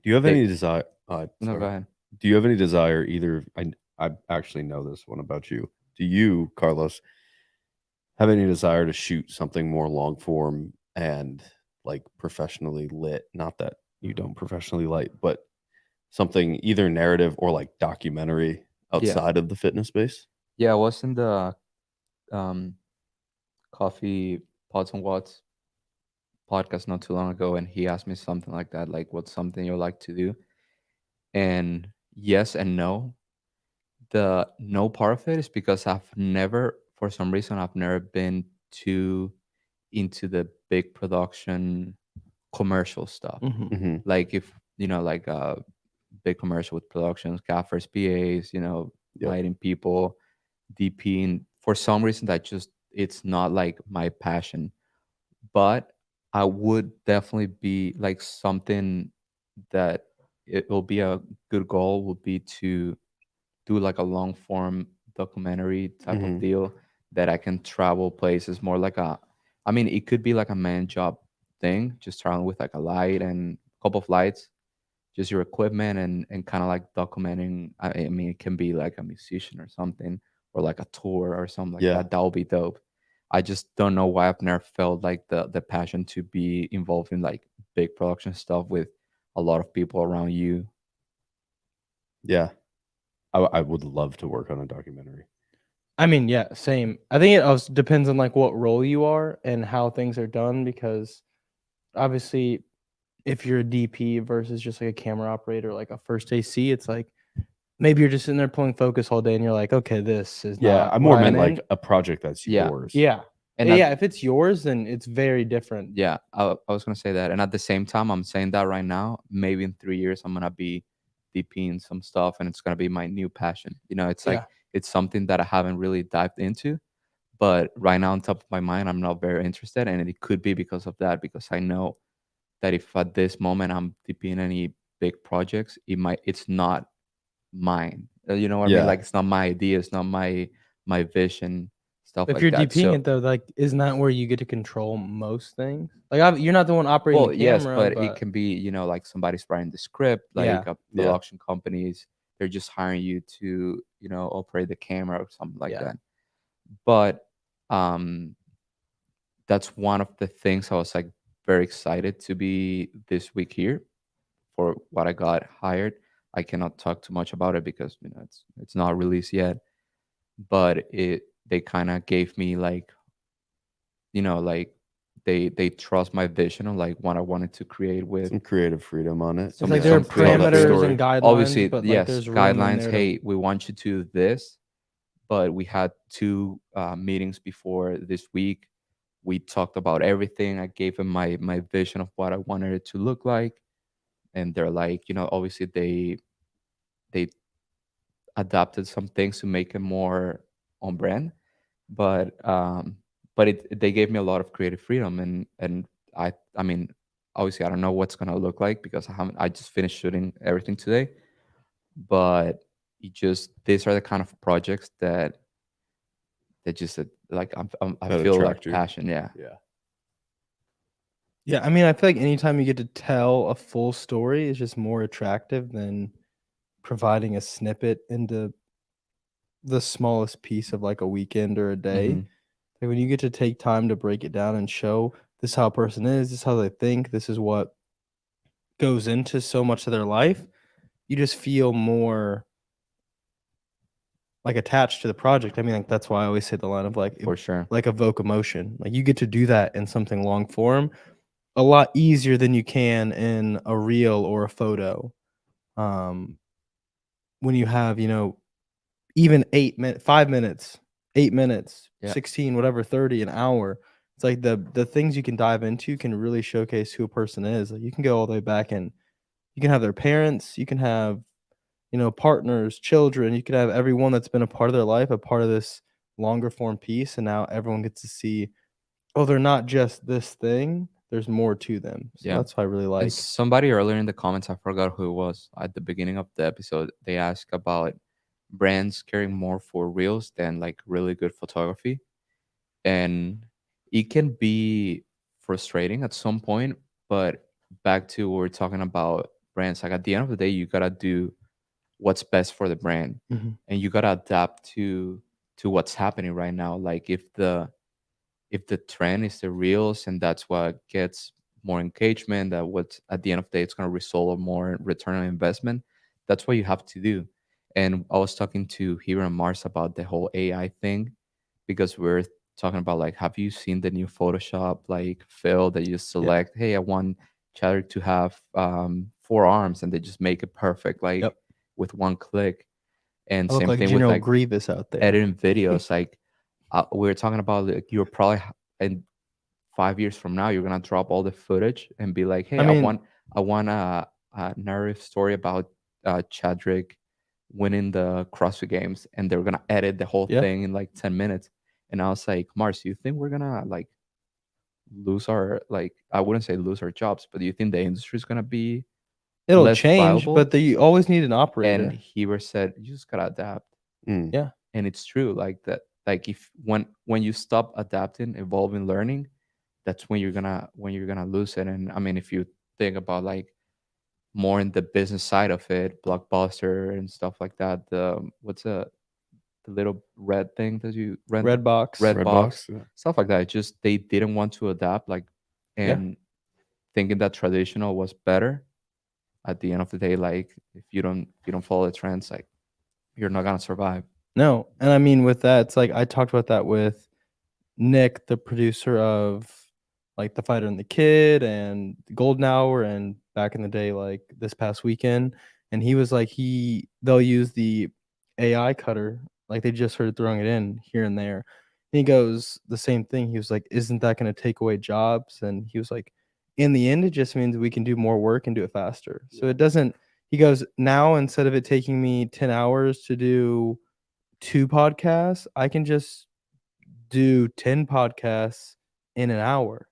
Do you have They- any desire? No, Sorry. go ahead. Do you have any desire either? I actually know this one about you. Do you, Carlos, have any desire to shoot something more long form and like professionally lit? Not that you don't professionally light, but something either narrative or like documentary outside of the fitness space? Yeah, I was in the um Coffee Pots and Watts podcast not too long ago, and he asked me something like that, like what's something you like to do? And yes and no. The no part of it is because for some reason, I've never been too into the big production commercial stuff. Mhm. Mm-hmm. Like if, like a big commercial with productions, gaffers, PAs, Yep. lighting people, DP. And for some reason, it's not like my passion. But I would definitely be like something that it will be a good goal would be to do like a long form documentary type of Mhm. deal that I can travel places, more like I mean, it could be like a man job thing, just traveling with like a light and a couple of lights, just your equipment, and kind of like documenting. I mean, it can be like a musician or something, or like a tour or something like Yeah. that. That would be dope. I just don't know why I've never felt like the passion to be involved in like big production stuff with a lot of people around you. Yeah. I would love to work on a documentary. I mean, yeah, same. I think it also depends on like what role you are and how things are done, because obviously if you're a DP versus just like a camera operator, like a first AC, it's like maybe you're just sitting there pulling focus all day and you're like, okay, this is Yeah, not I more what meant I'm in. like a project that's Yeah. yours. Yeah. And Yeah, if it's yours, then it's very different. yeah, I was gonna say that, and at the same time, I'm saying that right now. Maybe in 3 years, I'm gonna be DPing some stuff, and it's gonna be my new passion. It's like Yeah. it's something that I haven't really dived into, but right now, on top of my mind, I'm not very interested, and it could be because of that. Because I know that if at this moment I'm DPing any big projects, it's not mine. You know what I Yeah. mean? Like it's not my idea, it's not my vision, stuff If like you're that. DPing So, it though, like isn't that where you get to control most things? Like you're not the one operating well, the yes, camera, but it can be, like somebody's writing the script, like Yeah. a Yeah. production companies, they're just hiring you to, operate the camera or something like Yeah. that. But um that's one of the things I was like very excited to be this week here for what I got hired. I cannot talk too much about it because it's not released yet, but they kind of gave me like, like they trust my vision of like what I wanted to create with Some creative freedom on it. it's some- like there are some creative parameters story. and guidelines, obviously, but like yes, there's room in guidelines. there Hey, we want you to do this, but we had two meetings before this week. We talked about everything. I gave them my vision of what I wanted it to look like, and they're like, obviously they adapted some things to make it more on brand, but they gave me a lot of creative freedom, and I mean, obviously I don't know what's gonna look like because I just finished shooting everything today, but these are the kind of projects that just like I That feel like attract you. passion. Yeah. Yeah. Yeah, I mean, I feel like anytime you get to tell a full story is just more attractive than providing a snippet into the smallest piece of like a weekend or a day. Mhm. Like when you get to take time to break it down and show this is how a person is, this is how they think, this is what goes into so much of their life, you just feel more like attached to the project. I mean, like that's why I always say the line of like For sure. like evoke emotion. Like you get to do that in something long form a lot easier than you can in a reel or a photo. Um, when you have, even 8 minutes, 5 minutes, 8 minutes, Yeah. 16, whatever, 30, an hour. It's like the things you can dive into can really showcase who a person is. Like you can go all the way back and you can have their parents, you can have, partners, children, you could have everyone that's been a part of their life, a part of this longer form piece. And now everyone gets to see, oh, they're not just this thing. There's more to them. So Yeah. that's why I really And like. somebody earlier in the comments, I forgot who it was, at the beginning of the episode, they asked about brands caring more for reels than like really good photography. And it can be frustrating at some point, but back to what we're talking about brands, like at the end of the day, you gotta do what's best for the brand, Mhm. and you gotta adapt to what's happening right now. Like if the trend is the reels and that's what gets more engagement, that what at the end of the day it's going to result in more return on investment, that's what you have to do. And I was talking to Hero and Mars about the whole AI thing, because we're talking about like, have you seen the new Photoshop like fill that you select, hey, I want Chadwick to have 4 arms, and they just make it perfect, like Yep. with one click. And I look same like thing with General like Grievous out there. editing videos. Like we were talking about, like, you're probably in 5 years from now, you're gonna drop all the footage and be like, hey, I mean, I want a narrative story about Chadrick winning the CrossFit Games, and they're gonna edit the whole Yeah. thing in like 10 minutes. And I was like, Mars, do you think we're gonna like lose our, like, I wouldn't say lose our jobs, but do you think the industry is gonna be it'll less change, viable? but you always need an And operator. Heber said, you just gotta adapt. Mm. Yeah. And it's true, like that, like if when you stop adapting, evolving, learning, that's when you're gonna lose it. And I mean, if you think about like more in the business side of it, Blockbuster and stuff like that, the what's the little red thing that you rent, Red box. red box, Yeah. stuff like that, it's just they didn't want to adapt, like, Yeah. and thinking that traditional was better. At the end of the day, like if you don't follow the trends, like you're not gonna survive. No. And I mean, with that, it's like I talked about that with Nick, the producer of like The Fighter and the Kid and Golden Hour, and back in the day, like this past weekend. And he was like, they'll use the AI cutter, like they just started throwing it in here and there. And he goes, the same thing. He was like, isn't that going to take away jobs? And he was like, in the end, it just means we can do more work and do it faster. So it doesn't, he goes, now instead of it taking me 10 hours to do 2 podcasts, I can just do 10 podcasts in an hour,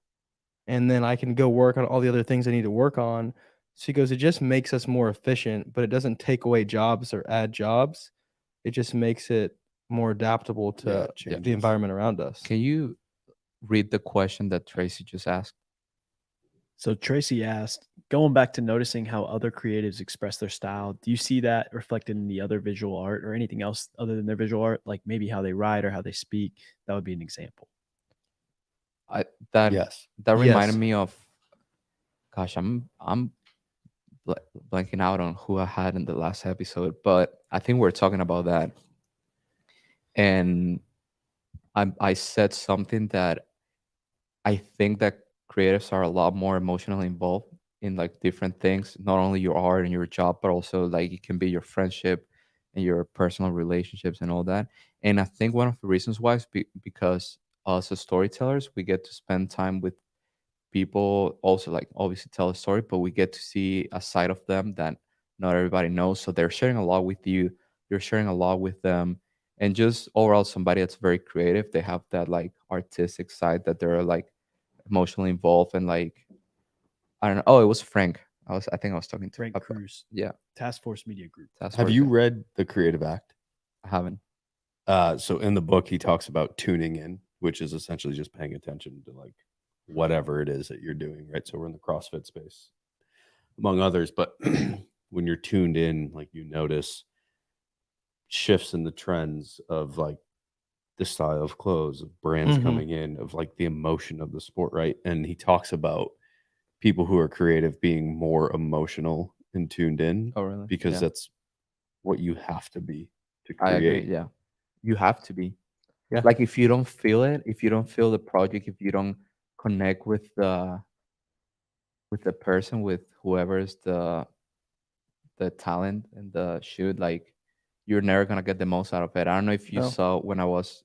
and then I can go work on all the other things I need to work on. So he goes, it just makes us more efficient, but it doesn't take away jobs or add jobs. It just makes it more adaptable Yeah, to it the changes. environment around us. Can you read the question that Tracy just asked? So Tracy asked, going back to noticing how other creatives express their style, do you see that reflected in the other visual art or anything else other than their visual art, like maybe how they write or how they speak? That would be an example. That Yes. reminded Yes. me of, gosh, I'm blanking out on who I had in the last episode, but I think we're talking about that. And I said something that I think that creatives are a lot more emotionally involved in like different things, not only your art and your job, but also like it can be your friendship and your personal relationships and all that. And I think one of the reasons why is because us as storytellers, we get to spend time with people, also like obviously tell a story, but we get to see a side of them that not everybody knows. So they're sharing a lot with you, you're sharing a lot with them. And just overall, somebody that's very creative, they have that like artistic side that they're like emotionally involved. And like, I don't know, oh, it was Frank, I think I was talking to Frank about, Cruz, yeah, Task Force Media Group. that's Have where you read The Creative Act? I haven't. So in the book, he talks about tuning in, which is essentially just paying attention to like whatever it is that you're doing, right? So we're in the CrossFit space, among others. But when you're tuned in, like you notice shifts in the trends of like the style of clothes, of brands Mhm. coming in, of like the emotion of the sport, right? And he talks about people who are creative being more emotional and tuned in Oh, really? because Yeah. that's what you have to be to I agree. create. Yeah. You have to be. Yeah. Like if you don't feel it, if you don't feel the project, if you don't connect with the person, with whoever's the talent and the shoot, like you're never gonna get the most out of it. I don't know if you No. saw when I was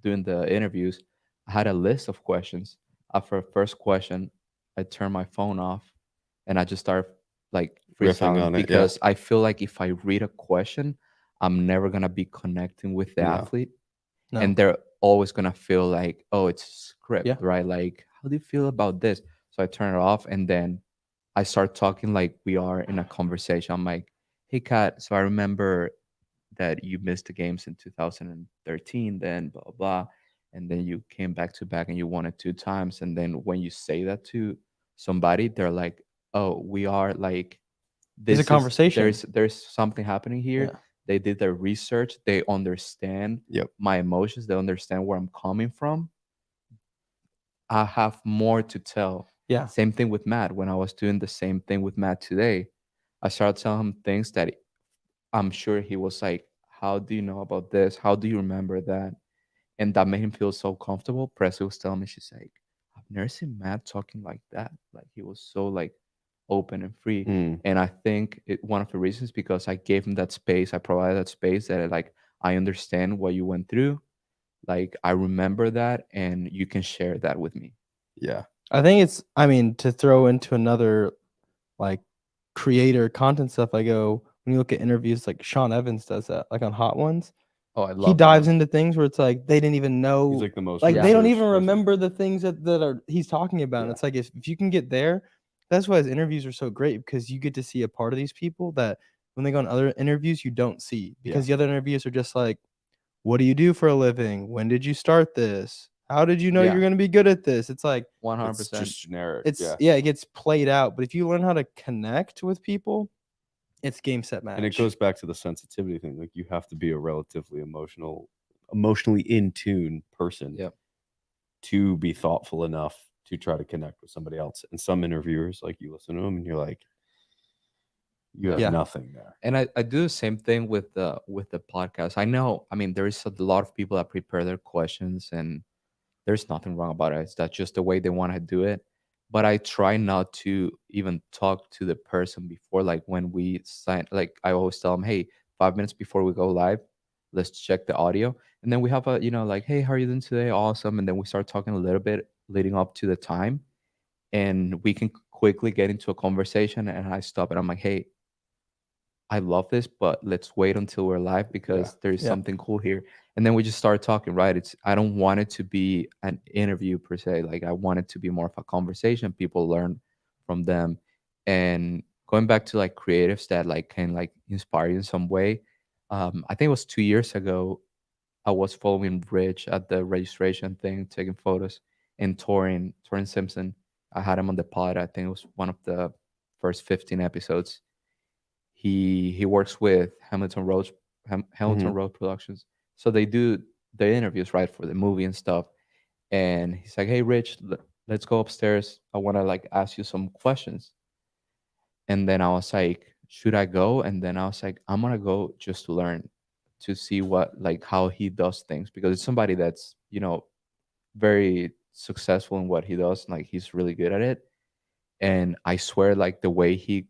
doing the interviews, I had a list of questions. After the first question, I turned my phone off and I just started like Riffing freestyling on it, yeah. because I feel like if I read a question, I'm never gonna be connecting with the No. athlete, No. and they're always gonna feel like, oh, it's script, Yeah. right? Like, how do you feel about this? So I turn it off, and then I start talking like we are in a conversation. I'm like, hey, Kat, so I remember that you missed the games in 2013, then blah, blah, blah. And then you came back to back and you won it 2 times. And then when you say that to somebody, they're like, oh, we are like, It's a this is, conversation. there's something happening here. Yeah. They did their research. They understand Yep. my emotions. They understand where I'm coming from. I have more to tell. Yeah. Same thing with Matt. When I was doing the same thing with Matt today, I started telling him things that I'm sure he was like, how do you know about this? How do you remember that? And that made him feel so comfortable. Presley was telling me, she's like, I've never seen Matt talking like that. Like he was so like open and free. Mm, And I think one of the reasons because I gave him that space, I provided that space that like I understand what you went through. Like I remember that, and you can share that with me. yeah. I think it's, I mean, to throw into another like creator content stuff, I go, when you look at interviews, like Sean Evans does that, like on Hot Ones. Oh, I love He that dives one. into things where it's like they didn't even know, He's like the most like they don't researched even person. remember the things that are he's talking about. And Yeah. it's like if you can get there, that's why his interviews are so great, because you get to see a part of these people that when they go on other interviews you don't see, because the other interviews are just like, what do you do for a living? When did you start this? How did you know Yeah. you're going to be good at this? It's like, 100%. It's just generic. it's yeah. yeah, it gets played out. But if you learn how to connect with people, it's game set match. And it goes back to the sensitivity thing. Like you have to be a relatively emotionally in tune person Yep. to be thoughtful enough to try to connect with somebody else. And some interviewers, like you listen to them and you're like, you have Yeah. nothing there. And I do the same thing with the podcast. I know, I mean, there is a lot of people that prepare their questions, and there's nothing wrong about it. It's that's just the way they want to do it. But I try not to even talk to the person before, like when we sign. Like I always tell them, hey, 5 minutes before we go live, let's check the audio, and then we have a, like, hey, how are you doing today? Awesome. And then we start talking a little bit leading up to the time, and we can quickly get into a conversation. And I stop and I'm like, hey, I love this, but let's wait until we're live because there's Yeah. something cool here. And then we just start talking, right? I don't want it to be an interview per se. Like I want it to be more of a conversation. People learn from them. And going back to like creatives that like can like inspire you in some way. I think it was 2 years ago. I was following Rich at the registration thing, taking photos, and Torin Simpson. I had him on the pod. I think it was one of the first 15 episodes. He works with Hamilton Mhm. Road Productions, so they do the interviews right for the movie and stuff. And he's like, "Hey, Rich, let's go upstairs. I want to like ask you some questions." And then I was like, "Should I go?" And then I was like, "I'm gonna go just to learn, to see what like how he does things because it's somebody that's very successful in what he does. Like he's really good at it." And I swear, like the way he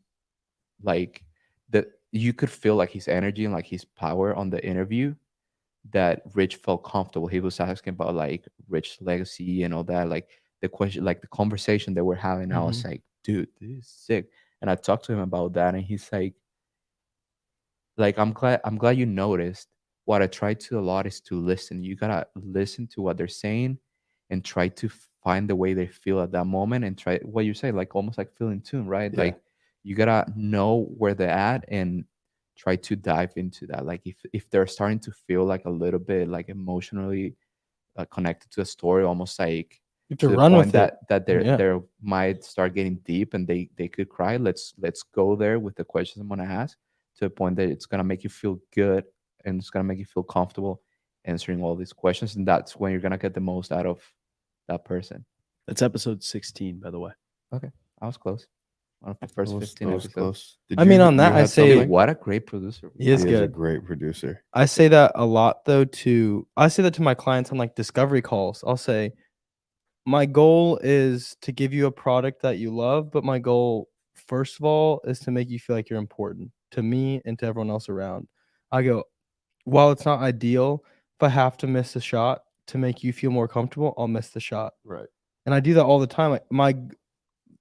like that you could feel like his energy and like his power on the interview that Rich felt comfortable. He was asking about like Rich legacy and all that, like the question, like the conversation that we're having. I was Mhm. like, dude, this is sick. And I talked to him about that, and he's like, I'm glad you noticed. What I try to a lot is to listen. You gotta listen to what they're saying and try to find the way they feel at that moment and try what you say, like almost like feeling tune, right? Yeah. Like you gotta know where they're at and try to dive into that. Like if they're starting to feel like a little bit like emotionally connected to a story, almost like You have to to the run point with it. that Yeah. they might start getting deep and they could cry. Let's go there with the questions I'm gonna ask to a point that it's gonna make you feel good and it's gonna make you feel comfortable answering all these questions, and that's when you're gonna get the most out of that person. That's episode 16, by the way. Okay. I was close. One of the first That was- 15 that was episodes. close. Did I mean, on that, you I had say- Dude, something? what a great producer. He is He is a good. great producer. I say that a lot though I say that to my clients on like discovery calls. I'll say, my goal is to give you a product that you love, but my goal, first of all, is to make you feel like you're important to me and to everyone else around. I go, while it's not ideal, if I have to miss a shot to make you feel more comfortable, I'll miss the shot. Right. And I do that all the time.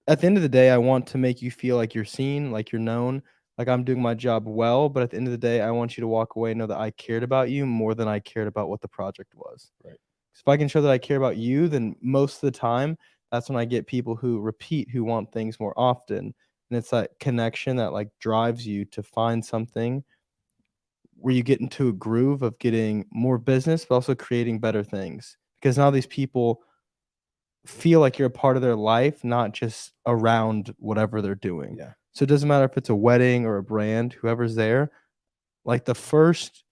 At the end of the day, I want to make you feel like you're seen, like you're known, like I'm doing my job well. But at the end of the day, I want you to walk away and know that I cared about you more than I cared about what the project was. Right. If I can show that I care about you, then most of the time, that's when I get people who repeat, who want things more often. And it's that connection that like drives you to find something where you get into a groove of getting more business, but also creating better things. Because now these people feel like you're a part of their life, not just around whatever they're doing. Yeah. So it doesn't matter if it's a wedding or a brand, whoever's there. Like the first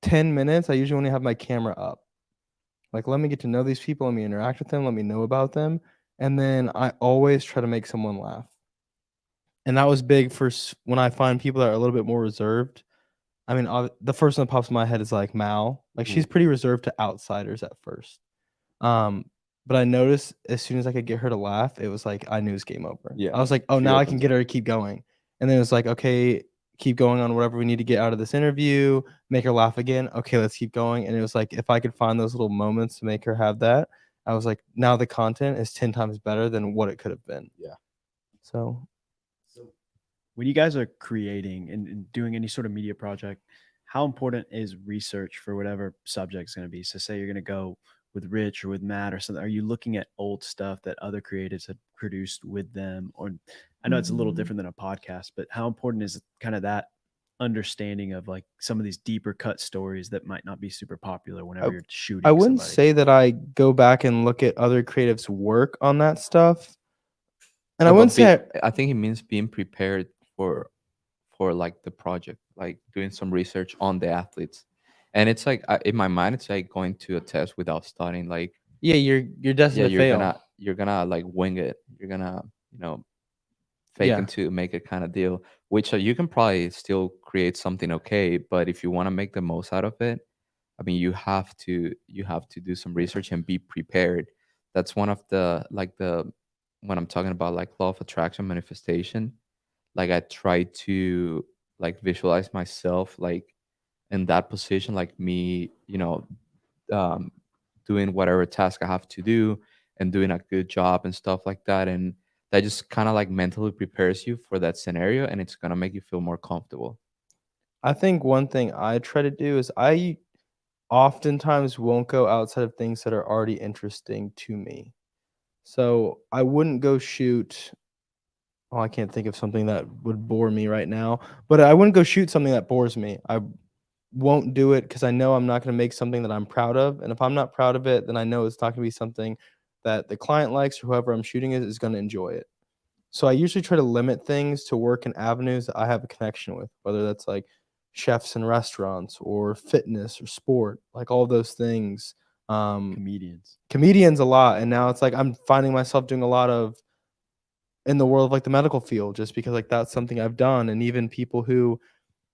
10 minutes, I usually only have my camera up. Like, let me get to know these people, let me interact with them, let me know about them. And then I always try to make someone laugh. And that was big for when I find people that are a little bit more reserved. I mean, the first one that pops in my head is like Mal. Like, she's pretty reserved to outsiders at first. But I noticed as soon as I could get her to laugh, it was like I knew it was game over. Yeah, I was like, oh, she now I can opens get her to keep going. And then it was like, okay, keep going on whatever we need to get out of this interview, make her laugh again. Okay, let's keep going. And it was like, if I could find those little moments to make her have that, I was like, now the content is 10 times better than what it could have been. Yeah. So when you guys are creating and doing any sort of media project, how important is research for whatever subject is going to be? So say you're going to go with Rich or with Matt or something. Are you looking at old stuff that other creatives had produced with them? Or I know it's a little different than a podcast, but how important is kind of that understanding of like some of these deeper cut stories that might not be super popular whenever you're shooting? I wouldn't somebody? say that I go back and look at other creatives' work on that stuff. And I No, but wouldn't say I think it means being prepared for like the project, like doing some research on the athletes. And it's like in my mind, it's like going to a test without studying. Like, yeah, you're destined yeah, to fail. you're gonna like wing it. You're gonna, fake Yeah. into make it kind of deal. Which you can probably still create something okay, but if you want to make the most out of it, I mean, you have to do some research and be prepared. That's one of the when I'm talking about like law of attraction manifestation. Like I try to like visualize myself like in that position, like me, um, doing whatever task I have to do and doing a good job and stuff like that. And that just kind of like mentally prepares you for that scenario, and it's gonna make you feel more comfortable. I think one thing I try to do is I oftentimes won't go outside of things that are already interesting to me. So I wouldn't go shoot. Oh, I can't think of something that would bore me right now, but I wouldn't go shoot something that bores me. I won't do it because I know I'm not going to make something that I'm proud of. And if I'm not proud of it, then I know it's not going to be something that the client likes or whoever I'm shooting is going to enjoy it. So I usually try to limit things to work in avenues that I have a connection with, whether that's like chefs and restaurants or fitness or sport, like all those things. Comedians a lot. And now it's like I'm finding myself doing a lot of in the world of like the medical field, just because like that's something I've done. And even people who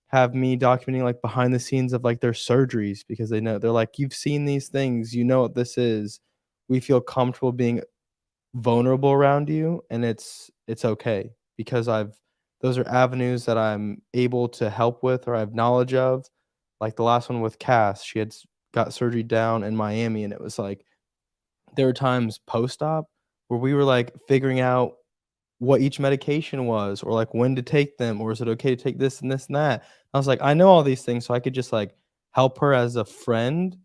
have me documenting like behind the scenes of like their surgeries, because they know they're like, you've seen these things, you know what this is. We feel comfortable being vulnerable around you, and it's okay because those are avenues that I'm able to help with or I have knowledge of. Like the last one with Cass, she had got surgery down in Miami, and it was like there were times post-op where we were like figuring out what each medication was, or like when to take them, or is it okay to take this and this and that. I was like, I know all these things, so I could just like help her as a friend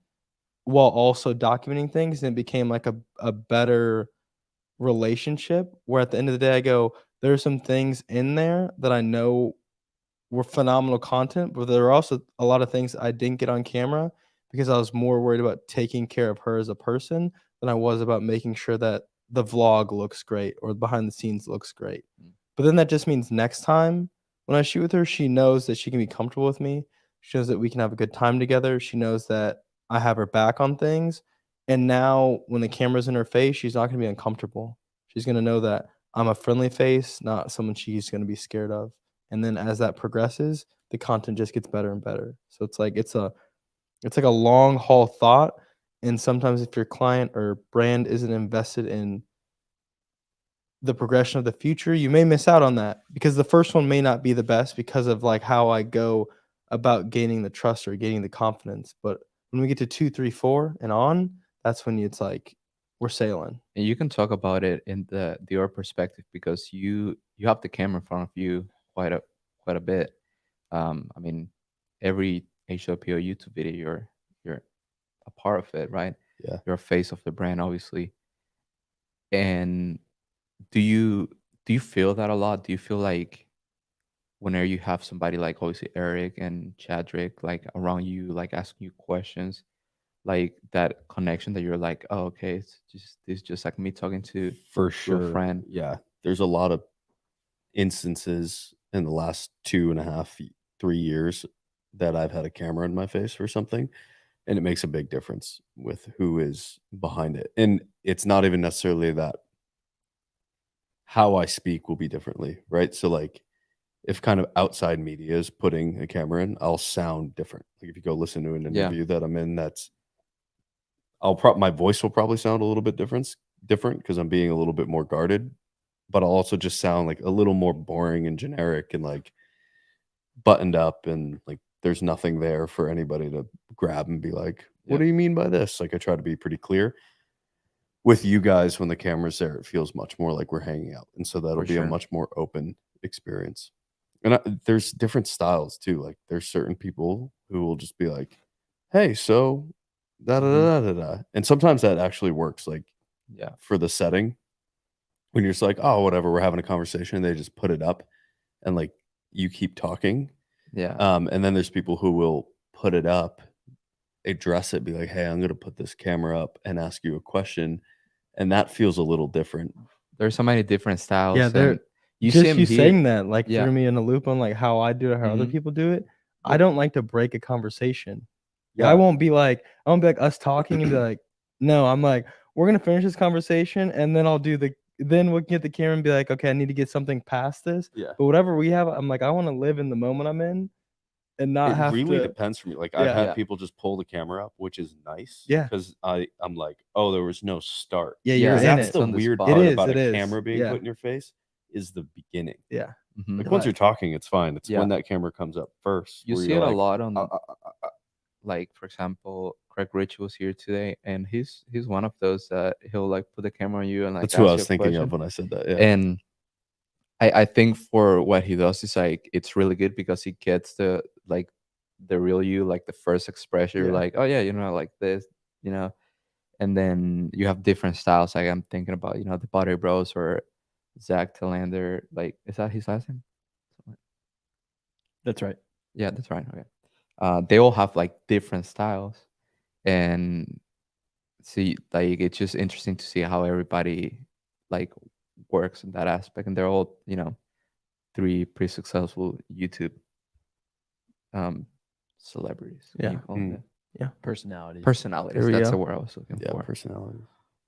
while also documenting things, and it became like a better relationship where at the end of the day I go, there are some things in there that I know were phenomenal content, but there are also a lot of things I didn't get on camera because I was more worried about taking care of her as a person than I was about making sure that the vlog looks great or behind the scenes looks great. But then that just means next time when I shoot with her, she knows that she can be comfortable with me. She knows that we can have a good time together. She knows that I have her back on things. And now when the camera's in her face, she's not going to be uncomfortable. She's going to know that I'm a friendly face, not someone she's going to be scared of. And then as that progresses, the content just gets better and better. So it's like it's like a long haul thought. And sometimes if your client or brand isn't invested in the progression of the future, you may miss out on that because the first one may not be the best because of like how I go about gaining the trust or gaining the confidence. But when we get to 2, 3, 4 and on, that's when it's like we're sailing. And you can talk about it in your perspective because you have the camera in front of you quite a bit. I mean, every HWPO YouTube video, you're a part of it, right? Yeah. You're a face of the brand, obviously. And do you feel that a lot? Do you feel like whenever you have somebody like obviously Eric and Chadrick like around you, like asking you questions, like that connection that you're like, oh, okay, it's just like me talking For to a sure. friend. Yeah. There's a lot of instances in the last 2.5, 3 years that I've had a camera in my face for something, and it makes a big difference with who is behind it. And it's not even necessarily that how I speak will be differently, right? So like if kind of outside media is putting a camera in, I'll sound different. Like if you go listen to an Yeah. interview that I'm in, my voice will probably sound a little bit different because I'm being a little bit more guarded, but I'll also just sound like a little more boring and generic and like buttoned up and like there's nothing there for anybody to grab and be like, what Yep. do you mean by this? Like I try to be pretty clear. With you guys, when the camera's there, it feels much more like we're hanging out. And so that'll For be a sure. much more open experience. And there's different styles too. Like there's certain people who will just be like, hey, so da da da da da. And sometimes that actually works like Yeah. for the setting when you're just like, oh, whatever, we're having a conversation. And they just put it up and like you keep talking. Yeah. And then there's people who will put it up, address it, be like, hey, I'm going to put this camera up and ask you a question. And that feels a little different. There's so many different styles. Yeah, and you see just him you here. saying that like Yeah. threw me in a loop on like how I do it, how other Mhm. people do it. I Yep. don't like to break a conversation. Yeah. I won't be like us talking and be like, no, I'm like, we're gonna finish this conversation and then then we'll get the camera and be like, okay, I need to get something past this. Yeah. But whatever we have, I'm like, I want to live in the moment I'm in and not It have really to. depends for me. Like I've Yeah. had Yeah. people just pull the camera up, which is nice. Yeah. Because I'm like, oh, there was no start. Yeah, Yeah, you're in That's it. the on the weird spot. part It is, about it a is. camera being Yeah. put in your face is the beginning. Yeah. Mhm. Like And once I- you're talking, it's fine. It's Yeah. when that camera comes up first. You where see you're it a like, lot on uh. like for example, Craig Rich was here today, and he's one of those that he'll like put the camera on you and like That's who I ask was you a thinking question. of when I said that. Yeah. And I think for what he does is like it's really good because he gets the real you, like the first expression. You're Yeah. like, oh yeah, like this, you know. And then you have different styles. Like I'm thinking about the Butter Bros or Zach Talander. Like, is that his last name? That's right. Yeah, that's right. Okay. They all have like different styles, and see, like it's just interesting to see how everybody like works in that aspect, and they're all three pretty successful YouTube um celebrities. What do you Yeah. call them? Personality. Personalities. There we That's go. the word I was looking Yeah. for. Personality.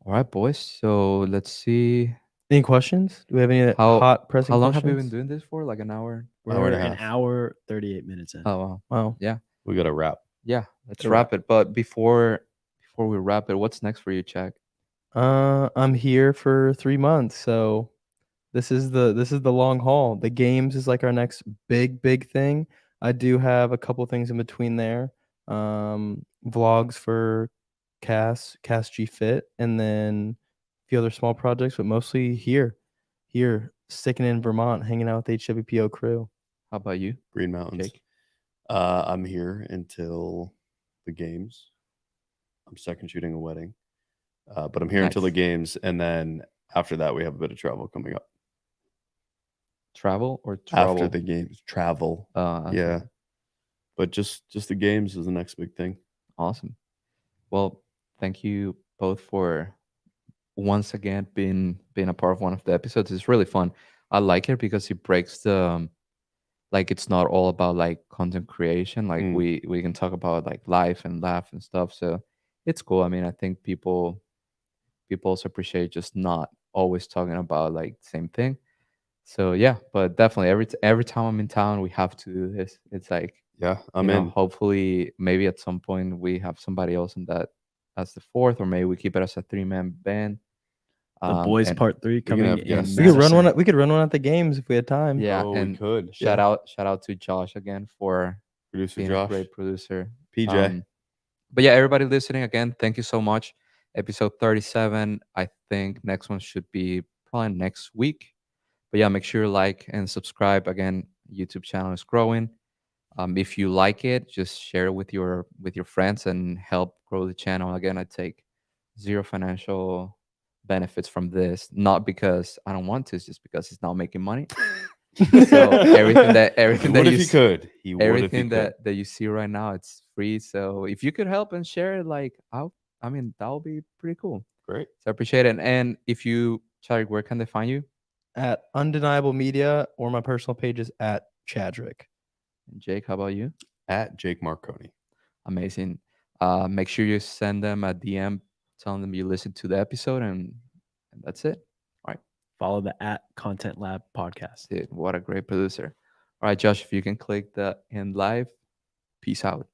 All right, boys. So let's see. Any questions? Do we have any How hot pressing how long questions? have we been doing this for? Like an hour? We're Hour and a an half. hour, 38 minutes in. Oh wow. Wow. Yeah. We got to wrap. Yeah. Let's Gotta wrap it. But before we wrap it, what's next for you, Chag? I'm here for 3 months, so this is the long haul. The games is like our next big thing. I do have a couple things in between there. Vlogs for Cass G Fit, and then a few other small projects, but mostly here, sticking in Vermont, hanging out with the HWPO crew. How about you? Green Mountains. Jake? I'm here until the games. I'm second shooting a wedding. But I'm here until the Nice. games. And then after that, we have a bit of travel coming up. Travel or trouble? After the games, travel. Okay. Yeah. But just the games is the next big thing. Awesome. Well, thank you both for once again being a part of one of the episodes. It's really fun. I like it because it breaks the like it's not all about like content creation. Like Mm. we can talk about like life and laugh and stuff. So it's cool. I mean, I think people also appreciate just not always talking about like the same thing. So yeah, but definitely every time I'm in town, we have to do this. It's like, Yeah, you I'm know, in. hopefully maybe at some point we have somebody else in that as the fourth, or maybe we keep it as a 3-man band. The Boys And Part 3 coming have in guests. We could run one. Madison. We could run one at the games if we had time. yeah, Oh, we and could. shout out to Josh again for Producer being a Josh. great producer. PJ. But yeah, everybody listening again, thank you so much. Episode 37. I think next one should be probably next week. But yeah, make sure you like and subscribe. Again, YouTube channel is growing. If you like it, just share it with your friends and help grow the channel. Again, I take zero financial benefits from this, not because I don't want to, it's just because it's not making money. So everything that What if you he could? He would if he everything could. that you see right now, it's free. So if you could help and share it, like I mean, that would be pretty cool. Great. So I appreciate it. And if you, Chadrick, where can they find you? At Undeniable Media, or my personal page is at Chadrick. And Jake, how about you? At Jake Marconi. Amazing. Make sure you send them a DM telling them you listened to the episode, and that's it. All right. Follow the @Content Lab podcast. Dude, what a great producer. All right, Josh, if you can click the end live, peace out.